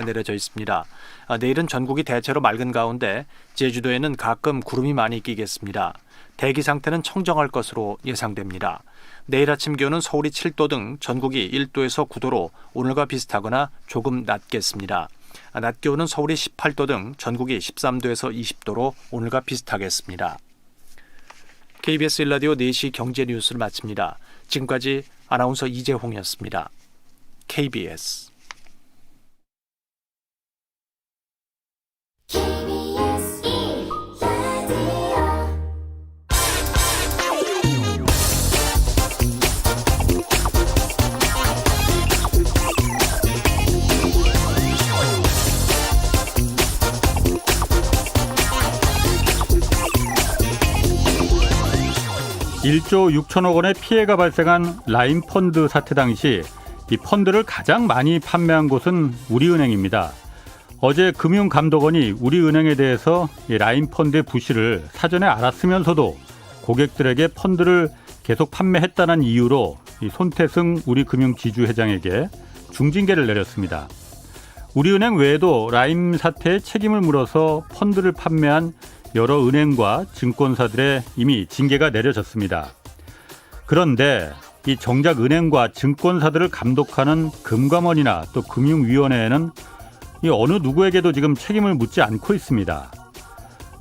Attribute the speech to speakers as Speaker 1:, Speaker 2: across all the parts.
Speaker 1: 내려져 있습니다. 내일은 전국이 대체로 맑은 가운데 제주도에는 가끔 구름이 많이 끼겠습니다. 대기 상태는 청정할 것으로 예상됩니다. 내일 아침 기온은 서울이 7도 등 전국이 1도에서 9도로 오늘과 비슷하거나 조금 낮겠습니다. 낮 기온은 서울이 18도 등 전국이 13도에서 20도로 오늘과 비슷하겠습니다. KBS 1라디오 4시 경제 뉴스를 마칩니다. 지금까지 아나운서 이재홍이었습니다. KBS
Speaker 2: (1조 6천억) 원의 피해가 발생한 라임펀드 사태 당시 이 펀드를 가장 많이 판매한 곳은 우리은행입니다. 어제 금융감독원이 우리은행에 대해서 이 라임펀드의 부실을 사전에 알았으면서도 고객들에게 펀드를 계속 판매했다는 이유로 이 손태승 우리금융지주회장에게 중징계를 내렸습니다. 우리은행 외에도 라임 사태의 책임을 물어서 펀드를 판매한 여러 은행과 증권사들의 이미 징계가 내려졌습니다. 그런데 이 정작 은행과 증권사들을 감독하는 금감원이나 또 금융위원회에는 이 어느 누구에게도 지금 책임을 묻지 않고 있습니다.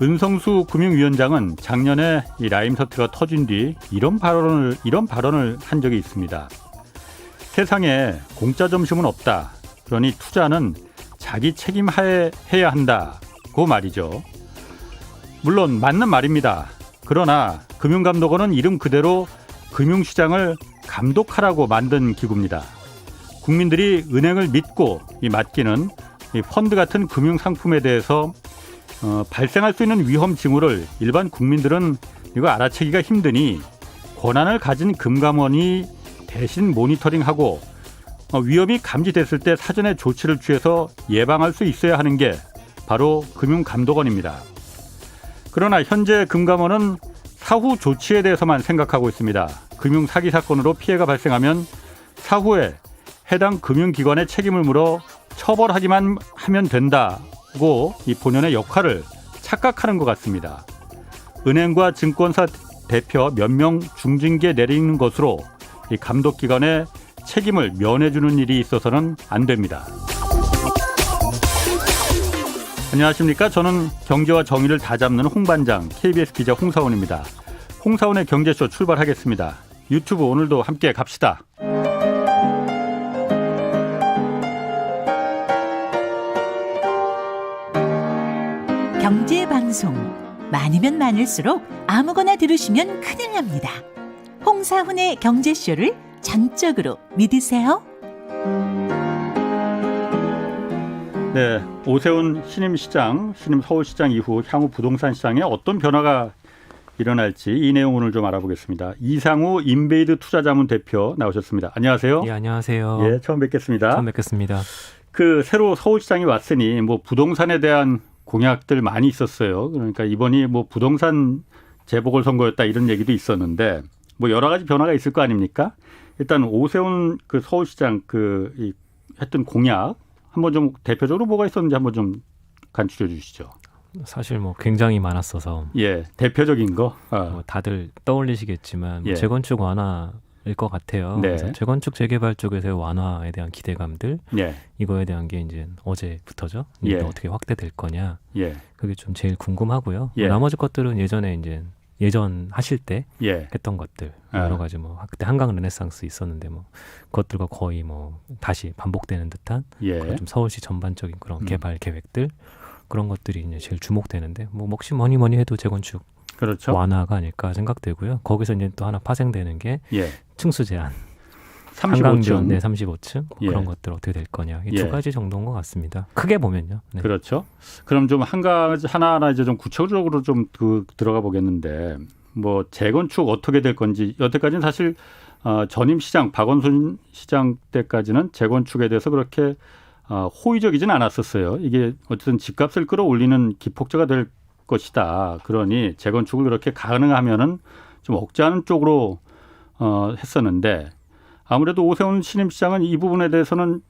Speaker 2: 은성수 금융위원장은 작년에 이 라임 사태가 터진 뒤 이런 발언을 한 적이 있습니다. 세상에 공짜 점심은 없다. 그러니 투자는 자기 책임하에 해야 한다고 말이죠. 물론 맞는 말입니다. 그러나 금융감독원은 이름 그대로 금융시장을 감독하라고 만든 기구입니다. 국민들이 은행을 믿고 맡기는 이 펀드 같은 금융상품에 대해서 발생할 수 있는 위험 징후를 일반 국민들은 이거 알아채기가 힘드니 권한을 가진 금감원이 대신 모니터링하고 위험이 감지됐을 때 사전에 조치를 취해서 예방할 수 있어야 하는 게 바로 금융감독원입니다. 그러나 현재 금감원은 사후 조치에 대해서만 생각하고 있습니다. 금융 사기 사건으로 피해가 발생하면 사후에 해당 금융기관의 책임을 물어 처벌하기만 하면 된다고 이 본연의 역할을 착각하는 것 같습니다. 은행과 증권사 대표 몇 명 중징계 내리는 것으로 이 감독기관의 책임을 면해주는 일이 있어서는 안 됩니다. 안녕하십니까. 저는 경제와 정의를 다잡는 홍반장 KBS 기자 홍사원입니다. 홍사원의 경제쇼 출발하겠습니다. 유튜브 오늘도 함께 갑시다.
Speaker 3: 경제방송 많으면 많을수록 아무거나 들으시면 큰일 납니다. 홍사훈의 경제쇼를 전적으로 믿으세요.
Speaker 2: 네, 오세훈 신임 서울시장 이후 향후 부동산 시장에 어떤 변화가 일어날지 이 내용 오늘 좀 알아보겠습니다. 이상우 인베이드 투자자문 대표 나오셨습니다. 안녕하세요.
Speaker 4: 예, 안녕하세요.
Speaker 2: 예, 처음 뵙겠습니다.
Speaker 4: 처음 뵙겠습니다.
Speaker 2: 새로 서울시장이 왔으니 부동산에 대한 공약들 많이 있었어요. 그러니까 이번이 부동산 재보궐선거였다 이런 얘기도 있었는데 여러 가지 변화가 있을 거 아닙니까? 일단 오세훈 서울시장 했던 공약 한번 좀 대표적으로 뭐가 있었는지 한번 좀 간추려 주시죠.
Speaker 4: 사실 굉장히 많았어서
Speaker 2: 예, 대표적인 거
Speaker 4: 다들 떠올리시겠지만
Speaker 2: 예.
Speaker 4: 재건축 완화일 것 같아요.
Speaker 2: 네.
Speaker 4: 그래서 재건축 재개발 쪽에서의 완화에 대한 기대감들
Speaker 2: 예,
Speaker 4: 이거에 대한 게 이제 어제부터죠.
Speaker 2: 예.
Speaker 4: 이게 어떻게 확대될 거냐.
Speaker 2: 예,
Speaker 4: 그게 좀 제일 궁금하고요.
Speaker 2: 예.
Speaker 4: 나머지 것들은 예전 하실 때
Speaker 2: 예,
Speaker 4: 했던 것들 여러 가지 그때 한강 르네상스 있었는데 그것들과 거의 다시 반복되는 듯한
Speaker 2: 예,
Speaker 4: 그런 좀 서울시 전반적인 그런 개발 계획들 그런 것들이 이제 제일 주목되는데 혹시 뭐니 해도 재건축
Speaker 2: 그렇죠.
Speaker 4: 완화가 아닐까 생각되고요. 거기서 이제 또 하나 파생되는 게
Speaker 2: 예,
Speaker 4: 층수 제한,
Speaker 2: 35층,
Speaker 4: 한강변 35층
Speaker 2: 예.
Speaker 4: 그런 것들 어떻게 될 거냐 이
Speaker 2: 예.
Speaker 4: 두 가지 정도인 것 같습니다. 크게 보면요. 네.
Speaker 2: 그렇죠. 그럼 좀 한 가지 하나하나 이제 좀 구체적으로 좀 들어가 보겠는데 재건축 어떻게 될 건지 여태까지는 사실 전임 시장 박원순 시장 때까지는 재건축에 대해서 그렇게 호의적이진 않았었어요. 이게 어쨌든 집값을 끌어올리는 기폭제가 될 것이다. 그러니 재건축을 그렇게 가능하면은 좀 억제하는 쪽으로 했었는데 아무래도 오세훈 신임시장은 이 부분에 대해서는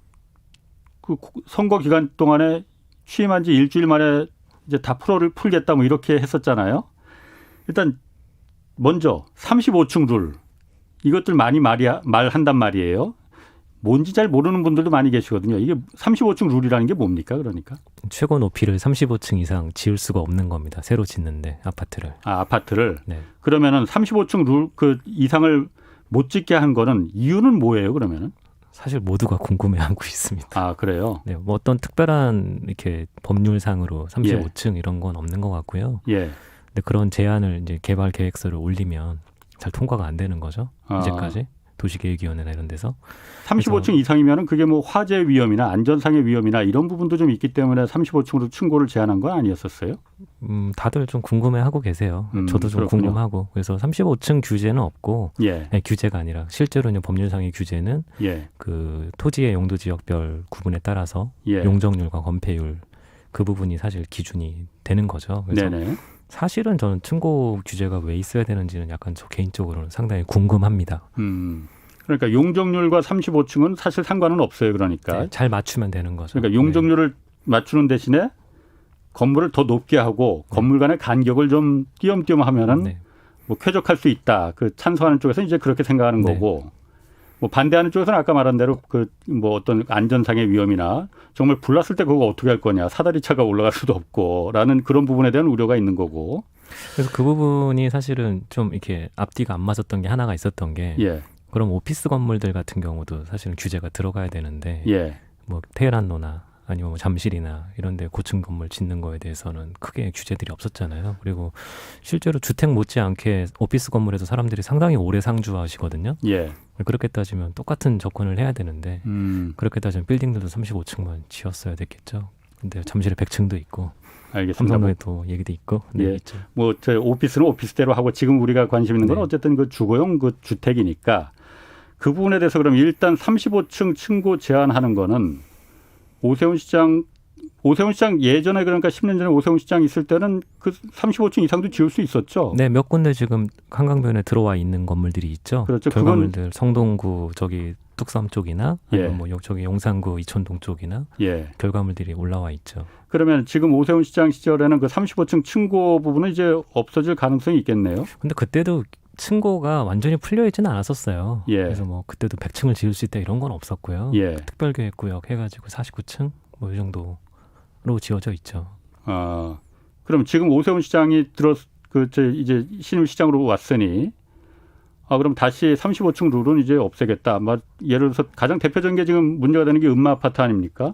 Speaker 2: 그 선거 기간 동안에 취임한 지 일주일 만에 이제 다 풀겠다 뭐 이렇게 했었잖아요. 일단 먼저 35층 룰 이것들 많이 말한단 말이에요. 뭔지 잘 모르는 분들도 많이 계시거든요. 이게 35층 룰이라는 게 뭡니까? 그러니까
Speaker 4: 최고 높이를 35층 이상 지을 수가 없는 겁니다. 새로 짓는데 아파트를.
Speaker 2: 아파트를.
Speaker 4: 네.
Speaker 2: 그러면은 35층 룰 그 이상을 못 짓게 한 거는 이유는 뭐예요? 그러면은?
Speaker 4: 사실 모두가 궁금해하고 있습니다.
Speaker 2: 아, 그래요?
Speaker 4: 네, 뭐 어떤 특별한 이렇게 법률상으로 35층 이런 건 없는 것 같고요.
Speaker 2: 예.
Speaker 4: 근데 그런 제안을 이제 개발 계획서를 올리면 잘 통과가 안 되는 거죠. 이제까지 도시계획위원회나 이런 데서.
Speaker 2: 35층 이상이면은 그게 뭐 화재 위험이나 안전상의 위험이나 이런 부분도 좀 있기 때문에 35층으로 층고를 제한한 건 아니었었어요?
Speaker 4: 다들 좀 궁금해하고 계세요. 저도 좀
Speaker 2: 그렇군요.
Speaker 4: 궁금하고. 그래서 35층 규제는 없고,
Speaker 2: 예.
Speaker 4: 네, 규제가 아니라 실제로 이제 법률상의 규제는
Speaker 2: 예.
Speaker 4: 그 토지의 용도 지역별 구분에 따라서
Speaker 2: 예.
Speaker 4: 용적률과 건폐율 그 부분이 사실 기준이 되는 거죠. 그래서
Speaker 2: 네네.
Speaker 4: 사실은 저는 층고 규제가 왜 있어야 되는지는 약간 저 개인적으로는 상당히 궁금합니다.
Speaker 2: 그러니까 용적률과 35층은 사실 상관은 없어요. 그러니까.
Speaker 4: 네, 잘 맞추면 되는 거죠.
Speaker 2: 그러니까 용적률을 맞추는 대신에 건물을 더 높게 하고 건물 간의 간격을 좀 띄엄띄엄 하면은
Speaker 4: 네.
Speaker 2: 뭐 쾌적할 수 있다. 그 찬성하는 쪽에서는 이제 그렇게 생각하는
Speaker 4: 네.
Speaker 2: 거고, 뭐 반대하는 쪽에서는 아까 말한 대로 그 뭐 어떤 안전상의 위험이나 정말 불났을 때 그거 어떻게 할 거냐, 사다리차가 올라갈 수도 없고라는 그런 부분에 대한 우려가 있는 거고.
Speaker 4: 그래서 그 부분이 사실은 좀 이렇게 앞뒤가 안 맞았던 게 하나가 있었던 게,
Speaker 2: 예,
Speaker 4: 그럼 오피스 건물들 같은 경우도 사실은 규제가 들어가야 되는데,
Speaker 2: 예,
Speaker 4: 뭐 테헤란로나 아니면 뭐 잠실이나 이런 데 고층 건물 짓는 거에 대해서는 크게 규제들이 없었잖아요. 그리고 실제로 주택 못지않게 오피스 건물에도 사람들이 상당히 오래 상주하시거든요.
Speaker 2: 예.
Speaker 4: 그렇게 따지면 똑같은 접근을 해야 되는데 그렇게 따지면 빌딩들도 35층만 지었어야 됐겠죠. 근데 잠실에 100층도 있고
Speaker 2: 알겠습니다.
Speaker 4: 삼성동에도 얘기도 있고 네,
Speaker 2: 예.
Speaker 4: 있죠.
Speaker 2: 뭐 저 오피스는 오피스대로 하고 지금 우리가 관심 있는 건
Speaker 4: 네.
Speaker 2: 어쨌든 그 주거용 그 주택이니까 그 부분에 대해서 그럼 일단 35층 층고 제한하는 거는 오세훈 시장 예전에 그러니까 10년 전에 오세훈 시장 있을 때는 그 35층 이상도 지을 수 있었죠.
Speaker 4: 네, 몇 군데 지금 한강변에 들어와 있는 건물들이 있죠.
Speaker 2: 그렇죠.
Speaker 4: 결과물들 성동구 저기 뚝섬 쪽이나 아니면
Speaker 2: 예.
Speaker 4: 뭐 저기 용산구 이촌동 쪽이나
Speaker 2: 예.
Speaker 4: 결과물들이 올라와 있죠.
Speaker 2: 그러면 지금 오세훈 시장 시절에는 그 35층 층고 부분은 이제 없어질 가능성이 있겠네요.
Speaker 4: 근데 그때도 층고가 완전히 풀려 있지는 않았었어요.
Speaker 2: 예.
Speaker 4: 그래서 뭐 그때도 100층을 지을 수 있다 이런 건 없었고요.
Speaker 2: 예.
Speaker 4: 특별계획구역 해가지고 49층 뭐 이 정도로 지어져 있죠.
Speaker 2: 그럼 지금 오세훈 시장이 이제 신임 시장으로 왔으니 그럼 다시 35층 룰은 이제 없애겠다. 예를 들어서 가장 대표적인 게 지금 문제가 되는 게 음마 아파트 아닙니까?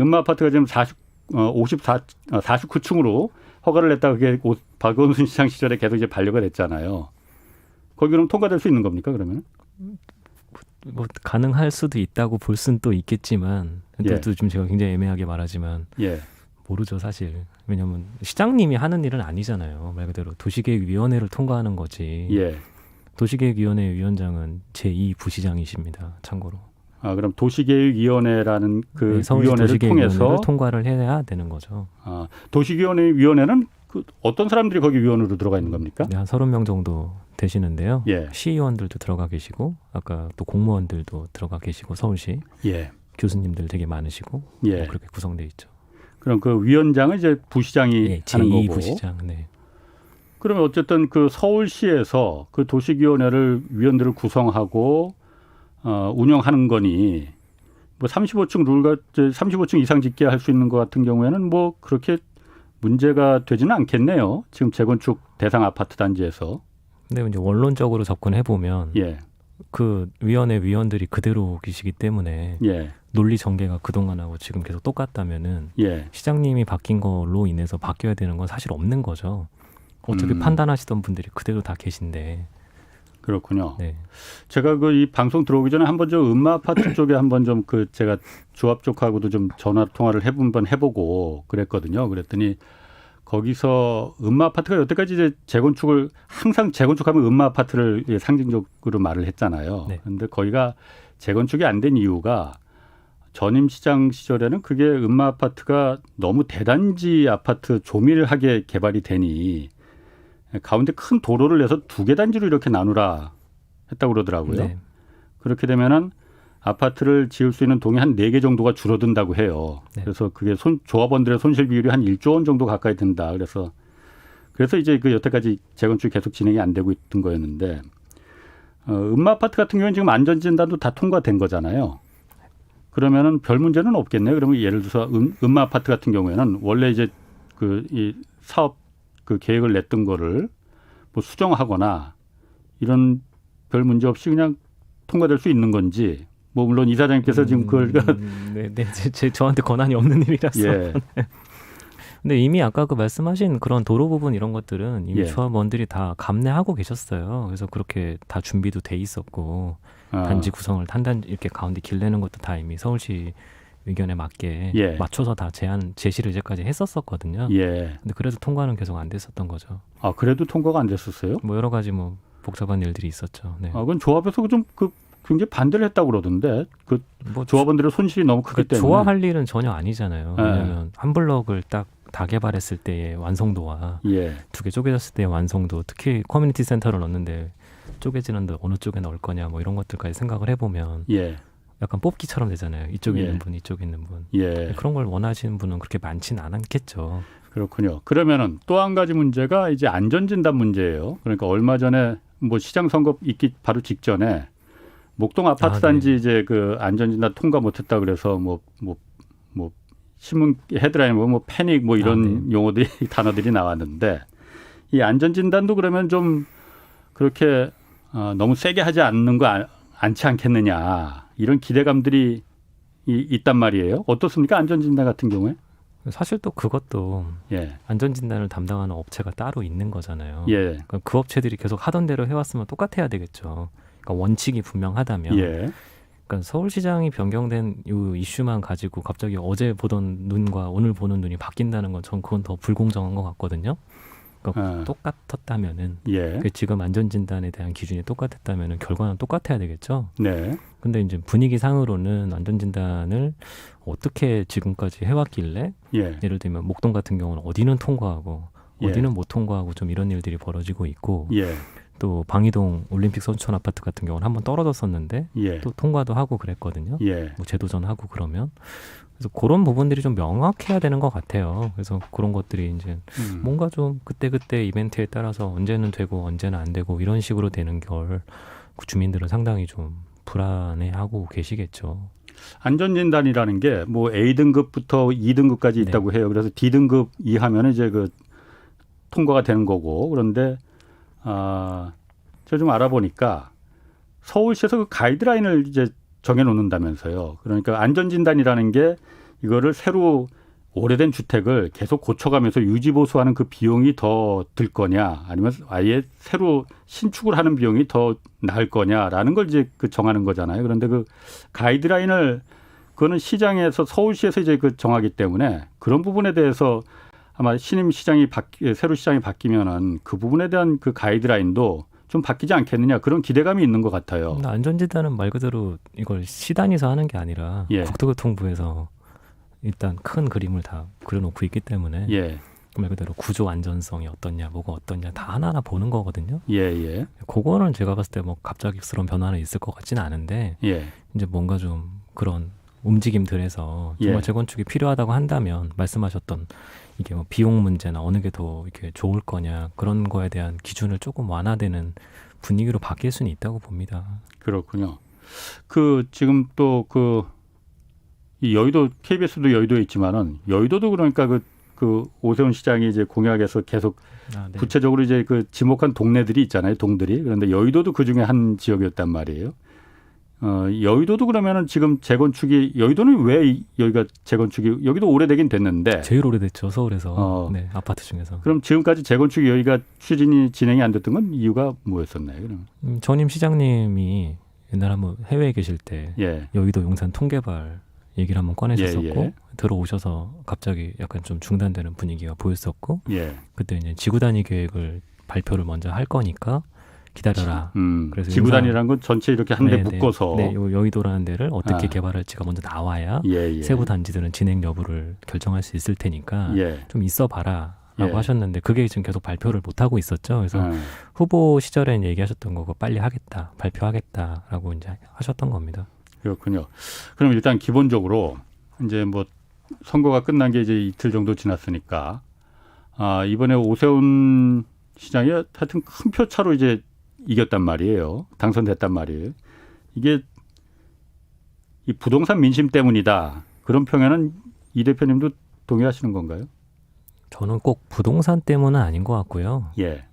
Speaker 2: 음마 아파트가 지금 49층으로 허가를 냈다. 그게 박원순 시장 시절에 계속 이제 반려가 됐잖아요. 거기 그럼 통과될 수 있는 겁니까, 그러면?
Speaker 4: 뭐 가능할 수도 있다고 볼 수는 또 있겠지만
Speaker 2: 예.
Speaker 4: 또 지금 제가 굉장히 애매하게 말하지만
Speaker 2: 예.
Speaker 4: 모르죠 사실. 왜냐하면 시장님이 하는 일은 아니잖아요. 말 그대로 도시계획위원회를 통과하는 거지.
Speaker 2: 예.
Speaker 4: 도시계획위원회 위원장은 제2부시장이십니다. 참고로.
Speaker 2: 그럼 도시계획위원회라는 그
Speaker 4: 네, 서울시
Speaker 2: 위원회를 통해서
Speaker 4: 도시계획위원회를 통과를 해야 되는 거죠.
Speaker 2: 도시계획위원회는 그 어떤 사람들이 거기 위원으로 들어가 있는 겁니까?
Speaker 4: 네, 한 30명 정도 되시는데요.
Speaker 2: 예.
Speaker 4: 시의원들도 들어가 계시고 아까 또 공무원들도 들어가 계시고 서울시
Speaker 2: 예.
Speaker 4: 교수님들 되게 많으시고
Speaker 2: 예.
Speaker 4: 뭐 그렇게 구성돼 있죠.
Speaker 2: 그럼 그 위원장은 이제 부시장이
Speaker 4: 예,
Speaker 2: 하는 거고.
Speaker 4: 제2부시장. 네.
Speaker 2: 그러면 어쨌든 그 서울시에서 그 도시위원회를 위원들을 구성하고 운영하는 거니 뭐 35층 룰과 35층 이상 짓게 할 수 있는 것 같은 경우에는 뭐 그렇게 문제가 되지는 않겠네요. 지금 재건축 대상 아파트 단지에서.
Speaker 4: 근데 이제 원론적으로 접근해 보면
Speaker 2: 예.
Speaker 4: 그 위원회 위원들이 그대로 계시기 때문에
Speaker 2: 예.
Speaker 4: 논리 전개가 그동안하고 지금 계속 똑같다면은
Speaker 2: 예.
Speaker 4: 시장님이 바뀐 걸로 인해서 바뀌어야 되는 건 사실 없는 거죠. 어차피 판단하시던 분들이 그대로 다 계신데.
Speaker 2: 그렇군요.
Speaker 4: 네.
Speaker 2: 제가 그 이 방송 들어오기 전에 한번 저 음마 아파트 쪽에 한번 좀 그 제가 조합 쪽하고도 좀 전화 통화를 한번 해보고 그랬거든요. 그랬더니 거기서 음마 아파트가 여태까지 이제 재건축을 항상 재건축하면 음마 아파트를 상징적으로 말을 했잖아요.
Speaker 4: 네.
Speaker 2: 그런데 거기가 재건축이 안 된 이유가 전임 시장 시절에는 그게 음마 아파트가 너무 대단지 아파트 조밀하게 개발이 되니 가운데 큰 도로를 내서 2개 단지로 이렇게 나누라 했다고 그러더라고요.
Speaker 4: 네.
Speaker 2: 그렇게 되면은 아파트를 지을 수 있는 동이 한 4개 정도가 줄어든다고 해요.
Speaker 4: 네.
Speaker 2: 그래서 그게 조합원들의 손실 비율이 한 1조 원 정도 가까이 든다. 그래서 이제 그 여태까지 재건축이 계속 진행이 안 되고 있던 거였는데 음마 아파트 같은 경우는 지금 안전진단도 다 통과된 거잖아요. 그러면은 별 문제는 없겠네요. 그러면 예를 들어서 음마 아파트 같은 경우에는 원래 이제 이 사업 그 계획을 냈던 거를 뭐 수정하거나 이런 별 문제 없이 그냥 통과될 수 있는 건지 뭐 물론 이사장님께서 지금 그걸
Speaker 4: 저한테 권한이 없는 일이라서.
Speaker 2: 예.
Speaker 4: 근데 이미 아까 그 말씀하신 그런 도로 부분 이런 것들은 이미
Speaker 2: 예.
Speaker 4: 조합원들이 다 감내하고 계셨어요. 그래서 그렇게 다 준비도 돼 있었고 단지 구성을 한 이렇게 가운데 길 내는 것도 다 이미 서울시 의견에 맞게
Speaker 2: 예.
Speaker 4: 맞춰서 다 제시를 이제까지 했었거든요.
Speaker 2: 예.
Speaker 4: 근데 그래도 통과는 계속 안 됐었던 거죠.
Speaker 2: 아 그래도 통과가 안 됐었어요?
Speaker 4: 뭐 여러 가지 뭐 복잡한 일들이 있었죠. 네.
Speaker 2: 그건 조합에서 좀 굉장히 반대를 했다고 그러던데
Speaker 4: 뭐
Speaker 2: 조합원들의 손실이 너무 크기 때문에
Speaker 4: 좋아할 일은 전혀 아니잖아요.
Speaker 2: 예.
Speaker 4: 왜냐하면 한 블럭을 딱 다 개발했을 때의 완성도와
Speaker 2: 예.
Speaker 4: 2개 쪼개졌을 때의 완성도, 특히 커뮤니티 센터를 넣는데 쪼개지는데 어느 쪽에 넣을 거냐 뭐 이런 것들까지 생각을 해보면
Speaker 2: 예.
Speaker 4: 약간 뽑기처럼 되잖아요. 이쪽에
Speaker 2: 예.
Speaker 4: 있는 분, 이쪽에 있는 분.
Speaker 2: 예.
Speaker 4: 그런 걸 원하시는 분은 그렇게 많지는 않겠죠.
Speaker 2: 그렇군요. 그러면은 또 한 가지 문제가 이제 안전진단 문제예요. 그러니까 얼마 전에 뭐 시장 선거 있기 바로 직전에 목동 아파트 단지
Speaker 4: 네.
Speaker 2: 이제 그 안전진단 통과 못했다 그래서 뭐 신문 헤드라인 보면 뭐 패닉 뭐 이런
Speaker 4: 네.
Speaker 2: 용어들이 단어들이 나왔는데 이 안전진단도 그러면 좀 그렇게 너무 세게 하지 않는 거 않지 않겠느냐 이런 기대감들이 있단 말이에요. 어떻습니까? 안전진단 같은 경우에?
Speaker 4: 사실 또 그것도
Speaker 2: 예.
Speaker 4: 안전진단을 담당하는 업체가 따로 있는 거잖아요.
Speaker 2: 예.
Speaker 4: 그러니까 그 업체들이 계속 하던 대로 해왔으면 똑같아야 되겠죠. 그러니까 원칙이 분명하다면.
Speaker 2: 예.
Speaker 4: 그러니까 서울시장이 변경된 이 이슈만 가지고 갑자기 어제 보던 눈과 오늘 보는 눈이 바뀐다는 건 전 그건 더 불공정한 것 같거든요. 그러니까 똑같았다면은
Speaker 2: 예.
Speaker 4: 지금 안전진단에 대한 기준이 똑같았다면은 결과는 똑같아야 되겠죠.
Speaker 2: 네.
Speaker 4: 근데 이제 분위기 상으로는 안전진단을 어떻게 지금까지 해왔길래
Speaker 2: 예.
Speaker 4: 예를 들면 목동 같은 경우는 어디는 통과하고
Speaker 2: 예.
Speaker 4: 어디는 못 통과하고 좀 이런 일들이 벌어지고 있고
Speaker 2: 예.
Speaker 4: 또 방이동 올림픽 선수촌 아파트 같은 경우는 한번 떨어졌었는데
Speaker 2: 예.
Speaker 4: 또 통과도 하고 그랬거든요.
Speaker 2: 예.
Speaker 4: 뭐 재도전하고 그러면 그래서 그런 부분들이 좀 명확해야 되는 것 같아요. 그래서 그런 것들이 이제 뭔가 좀 그때 이벤트에 따라서 언제는 되고 언제는 안 되고 이런 식으로 되는 걸 주민들은 상당히 좀 불안해하고 계시겠죠.
Speaker 2: 안전진단이라는 게 뭐 A등급부터 2등급까지 있다고 해요. 그래서 D등급 이하면 이제 그 통과가 되는 거고 그런데 제가 좀 알아보니까 서울시에서 그 가이드라인을 이제 정해놓는다면서요. 그러니까 안전진단이라는 게 이거를 새로 오래된 주택을 계속 고쳐가면서 유지보수하는 그 비용이 더 들 거냐 아니면 아예 새로 신축을 하는 비용이 더 나을 거냐라는 걸 이제 그 정하는 거잖아요. 그런데 그 가이드라인을 그거는 시장에서 서울시에서 이제 그 정하기 때문에 그런 부분에 대해서 아마 신임 시장이 새로 시장이 바뀌면은 그 부분에 대한 그 가이드라인도 좀 바뀌지 않겠느냐 그런 기대감이 있는 것 같아요.
Speaker 4: 안전진단은 말 그대로 이걸 시단위에서 하는 게 아니라
Speaker 2: 예.
Speaker 4: 국토교통부에서 일단 큰 그림을 다 그려놓고 있기 때문에
Speaker 2: 예.
Speaker 4: 말 그대로 구조 안전성이 어떻냐, 뭐가 어떻냐 다 하나하나 보는 거거든요.
Speaker 2: 예, 예.
Speaker 4: 그거는 제가 봤을 때 뭐 갑작스러운 변화는 있을 것 같지는 않은데
Speaker 2: 예.
Speaker 4: 이제 뭔가 좀 그런 움직임들에서 정말
Speaker 2: 예.
Speaker 4: 재건축이 필요하다고 한다면 말씀하셨던 이게 뭐 비용 문제나 어느 게 더 이렇게 좋을 거냐 그런 거에 대한 기준을 조금 완화되는 분위기로 바뀔 수는 있다고 봅니다.
Speaker 2: 그렇군요. 그 지금 또 이 여의도 KBS도 여의도에 있지만은 여의도도 그러니까 그 오세훈 시장이 이제 공약에서 계속
Speaker 4: 네.
Speaker 2: 구체적으로 이제 그 지목한 동네들이 있잖아요, 동들이. 그런데 여의도도 그 중에 한 지역이었단 말이에요. 여의도도 그러면은 지금 재건축이 여의도는 왜 여기가 재건축이 여기도 오래되긴 됐는데
Speaker 4: 제일 오래됐죠 서울에서 네, 아파트 중에서.
Speaker 2: 그럼 지금까지 재건축이 여기가 진행이 안 됐던 건 이유가 뭐였었나요? 그럼
Speaker 4: 전임 시장님이 옛날 한번 해외에 계실 때
Speaker 2: 예.
Speaker 4: 여의도 용산 통개발 얘기를 한번 꺼내셨었고
Speaker 2: 예, 예.
Speaker 4: 들어오셔서 갑자기 약간 좀 중단되는 분위기가 보였었고
Speaker 2: 예.
Speaker 4: 그때 이제 지구 단위 계획을 발표를 먼저 할 거니까 기다려라. 그래서
Speaker 2: 지구 단위라는 건 전체 이렇게 한 대 묶어서
Speaker 4: 여의도라는 데를 어떻게 개발할지가 먼저 나와야
Speaker 2: 예, 예.
Speaker 4: 세부 단지들은 진행 여부를 결정할 수 있을 테니까
Speaker 2: 예.
Speaker 4: 좀 있어봐라. 라고
Speaker 2: 예.
Speaker 4: 하셨는데 그게 지금 계속 발표를 못하고 있었죠. 그래서 후보 시절에 얘기하셨던 거고 빨리 하겠다, 발표하겠다라고 이제 하셨던 겁니다.
Speaker 2: 그렇군요. 그럼 일단 기본적으로 이제 뭐 선거가 끝난 게 이제 이틀 정도 지났으니까 이번에 오세훈 시장이 하여튼 큰 표 차로 이제 이겼단 말이에요. 당선됐단 말이에요. 이게 이 부동산 민심 때문이다. 그런 평에는 이 대표님도 동의하시는 건가요?
Speaker 4: 저는 꼭 부동산 때문은 아닌 것 같고요.
Speaker 2: 예.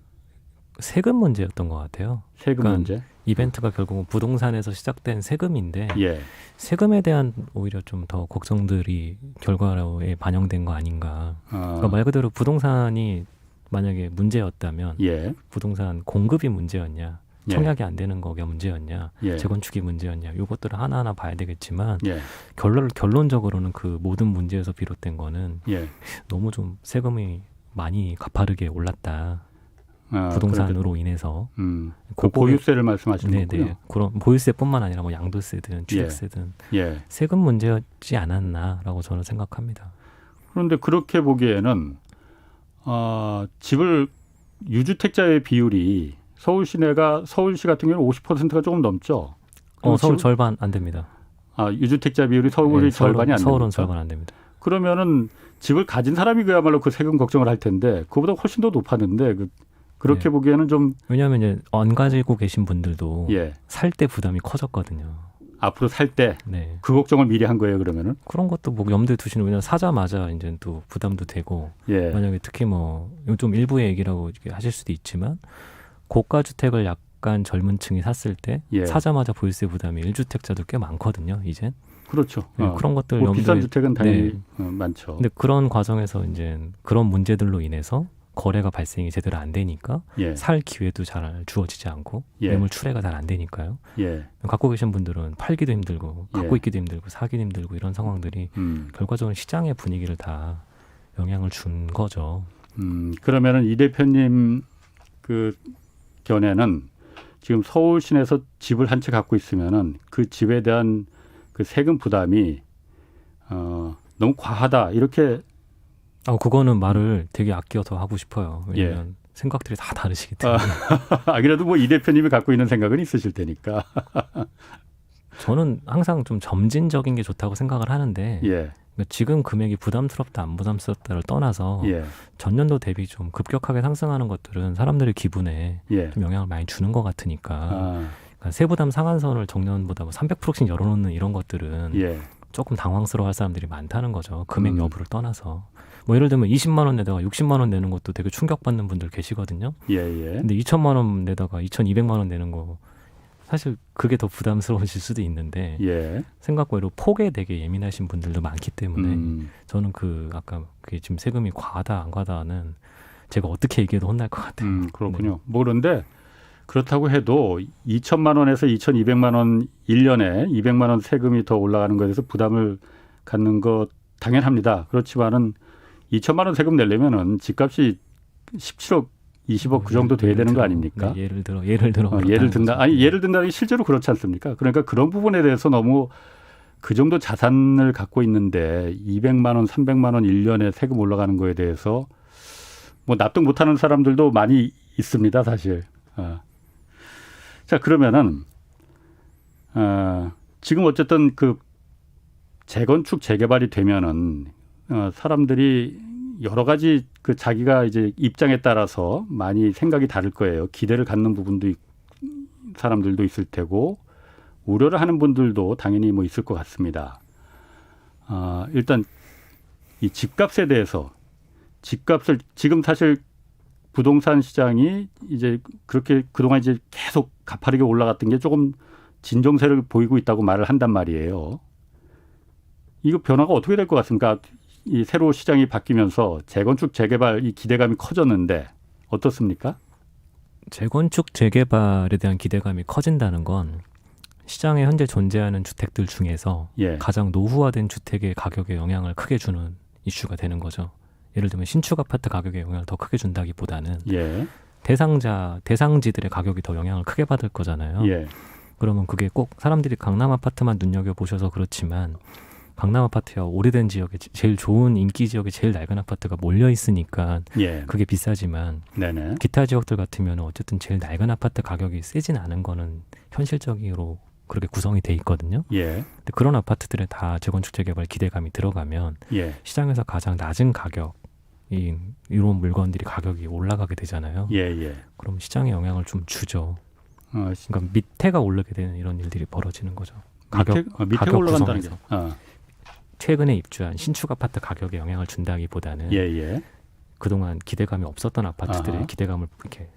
Speaker 4: 세금 문제였던 것 같아요.
Speaker 2: 세금
Speaker 4: 그러니까
Speaker 2: 문제.
Speaker 4: 이벤트가 결국은 부동산에서 시작된 세금인데
Speaker 2: 예.
Speaker 4: 세금에 대한 오히려 좀 더 걱정들이 결과로에 반영된 거 아닌가. 그러니까 말 그대로 부동산이 만약에 문제였다면
Speaker 2: 예.
Speaker 4: 부동산 공급이 문제였냐,
Speaker 2: 예.
Speaker 4: 청약이 안 되는 거가 문제였냐,
Speaker 2: 예.
Speaker 4: 재건축이 문제였냐, 이것들을 하나하나 봐야 되겠지만
Speaker 2: 예.
Speaker 4: 결론적으로는 그 모든 문제에서 비롯된 거는
Speaker 2: 예.
Speaker 4: 너무 좀 세금이 많이 가파르게 올랐다.
Speaker 2: 그러니까,
Speaker 4: 부동산으로 인해서
Speaker 2: 그
Speaker 4: 그거에-
Speaker 2: 보유세를 말씀하시는
Speaker 4: 네네.
Speaker 2: 거군요.
Speaker 4: 그런 보유세뿐만 아니라 뭐 양도세든 취득세든
Speaker 2: 예.
Speaker 4: 세금 문제였지 않았나라고 저는 생각합니다.
Speaker 2: 그런데 그렇게 보기에는 집을 유주택자의 비율이 서울시 같은 경우는 50%가 조금 넘죠.
Speaker 4: 서울 절반 안 됩니다.
Speaker 2: 유주택자 비율이 서울이
Speaker 4: 네,
Speaker 2: 절반이 안 됩니다.
Speaker 4: 서울은 절반 안 됩니다.
Speaker 2: 그러면은 집을 가진 사람이 그야말로 그 세금 걱정을 할 텐데 그보다 훨씬 더 높았는데 그렇게
Speaker 4: 네.
Speaker 2: 보기에는 좀
Speaker 4: 왜냐하면 이제 안 가지고 계신 분들도
Speaker 2: 예.
Speaker 4: 살 때 부담이 커졌거든요.
Speaker 2: 앞으로 살 때 그
Speaker 4: 네.
Speaker 2: 걱정을 미리 한 거예요, 그러면은.
Speaker 4: 그런 것도 뭐 염두에 두시는 왜냐면 사자마자 이제 또 부담도 되고
Speaker 2: 예.
Speaker 4: 만약에 특히 뭐 좀 일부의 얘기라고 이렇게 하실 수도 있지만 고가 주택을 약간 젊은 층이 샀을 때
Speaker 2: 예.
Speaker 4: 사자마자 보유세 부담이 1주택자도 꽤 많거든요, 이젠.
Speaker 2: 그렇죠.
Speaker 4: 네, 그런 것들
Speaker 2: 뭐
Speaker 4: 염두에
Speaker 2: 비싼 주택은 당연히
Speaker 4: 네.
Speaker 2: 많죠.
Speaker 4: 근데 그런 과정에서 이제 그런 문제들로 인해서 거래가 발생이 제대로 안 되니까
Speaker 2: 예.
Speaker 4: 살 기회도 잘 주어지지 않고
Speaker 2: 예.
Speaker 4: 매물 출애가 잘 안 되니까요.
Speaker 2: 예.
Speaker 4: 갖고 계신 분들은 팔기도 힘들고 갖고
Speaker 2: 예.
Speaker 4: 있기도 힘들고 사기도 힘들고 이런 상황들이 결과적으로 시장의 분위기를 다 영향을 준 거죠.
Speaker 2: 그러면은 이 대표님 그 견해는 지금 서울 시내에서 집을 한 채 갖고 있으면은 그 집에 대한 그 세금 부담이 너무 과하다 이렇게.
Speaker 4: 그거는 말을 되게 아껴서 하고 싶어요. 왜냐면 생각들이 다 다르시기 때문에.
Speaker 2: 그래도 뭐 이 대표님이 갖고 있는 생각은 있으실 테니까.
Speaker 4: 저는 항상 좀 점진적인 게 좋다고 생각을 하는데
Speaker 2: 예.
Speaker 4: 그러니까 지금 금액이 부담스럽다 안 부담스럽다를 떠나서
Speaker 2: 예.
Speaker 4: 전년도 대비 좀 급격하게 상승하는 것들은 사람들의 기분에
Speaker 2: 예.
Speaker 4: 좀 영향을 많이 주는 것 같으니까 그러니까 세부담 상한선을 정년보다 뭐 300%씩 열어놓는 이런 것들은
Speaker 2: 예.
Speaker 4: 조금 당황스러워할 사람들이 많다는 거죠. 금액 여부를 떠나서. 뭐 예를 들면 20만 원 내다가 60만 원 내는 것도 되게 충격받는 분들 계시거든요.
Speaker 2: 예. 예.
Speaker 4: 근데 2천만 원 내다가 2,200만 원 내는 거 사실 그게 더 부담스러우실 수도 있는데
Speaker 2: 예.
Speaker 4: 생각과 외로 폭에 되게 예민하신 분들도 많기 때문에 저는 아까 그게 지금 세금이 과하다 안 과하다는 제가 어떻게 얘기해도 혼날 것 같아요.
Speaker 2: 그렇군요. 뭐 그런데 그렇다고 해도 2천만 원에서 2,200만 원 1년에 200만 원 세금이 더 올라가는 것에 대해서 부담을 갖는 것 당연합니다. 그렇지만은 2천만 원 세금 내려면은 집값이 17억, 20억 그 정도 돼야 되는 거 아닙니까?
Speaker 4: 네, 예를 들어
Speaker 2: 예를 든다.
Speaker 4: 거죠.
Speaker 2: 예를 든다는 게 실제로 그렇지 않습니까? 그러니까 그런 부분에 대해서 너무 그 정도 자산을 갖고 있는데 200만 원, 300만 원 1년에 세금 올라가는 거에 대해서 뭐 납득 못하는 사람들도 많이 있습니다, 사실. 자, 그러면은 지금 어쨌든 그 재건축 재개발이 되면은 사람들이 여러 가지 그 자기가 이제 입장에 따라서 많이 생각이 다를 거예요. 기대를 갖는 부분도 사람들도 있을 테고 우려를 하는 분들도 당연히 뭐 있을 것 같습니다. 일단 이 집값에 대해서 집값을 지금 사실 부동산 시장이 이제 그렇게 그동안 이제 계속 가파르게 올라갔던 게 조금 진정세를 보이고 있다고 말을 한단 말이에요. 이거 변화가 어떻게 될 것 같습니까? 이 새로 시장이 바뀌면서 재건축 재개발 이 기대감이 커졌는데 어떻습니까?
Speaker 4: 재건축 재개발에 대한 기대감이 커진다는 건 시장에 현재 존재하는 주택들 중에서
Speaker 2: 예.
Speaker 4: 가장 노후화된 주택의 가격에 영향을 크게 주는 이슈가 되는 거죠. 예를 들면 신축 아파트 가격에 영향을 더 크게 준다기보다는
Speaker 2: 예.
Speaker 4: 대상지들의 가격이 더 영향을 크게 받을 거잖아요.
Speaker 2: 예.
Speaker 4: 그러면 그게 꼭 사람들이 강남 아파트만 눈여겨보셔서 그렇지만 강남 아파트야 오래된 지역에 제일 좋은 인기 지역에 제일 낡은 아파트가 몰려 있으니까
Speaker 2: 예.
Speaker 4: 그게 비싸지만
Speaker 2: 네네.
Speaker 4: 기타 지역들 같으면 어쨌든 제일 낡은 아파트 가격이 세진 않은 거는 현실적으로 그렇게 구성이 돼 있거든요.
Speaker 2: 예.
Speaker 4: 근데 그런 아파트들에 다 재건축 재개발 기대감이 들어가면
Speaker 2: 예.
Speaker 4: 시장에서 가장 낮은 가격인 이런 물건들이 가격이 올라가게 되잖아요.
Speaker 2: 예. 예.
Speaker 4: 그럼 시장에 영향을 좀 주죠.
Speaker 2: 어,
Speaker 4: 그러니까 밑에가 오르게 되는 이런 일들이 벌어지는 거죠.
Speaker 2: 밑에
Speaker 4: 가격
Speaker 2: 올라간다는 게.
Speaker 4: 구성에서. 최근에 입주한 신축 아파트 가격에 영향을 준다기보다는
Speaker 2: 예. 예.
Speaker 4: 그동안 기대감이 없었던 아파트들의
Speaker 2: 아하.
Speaker 4: 기대감을 이렇게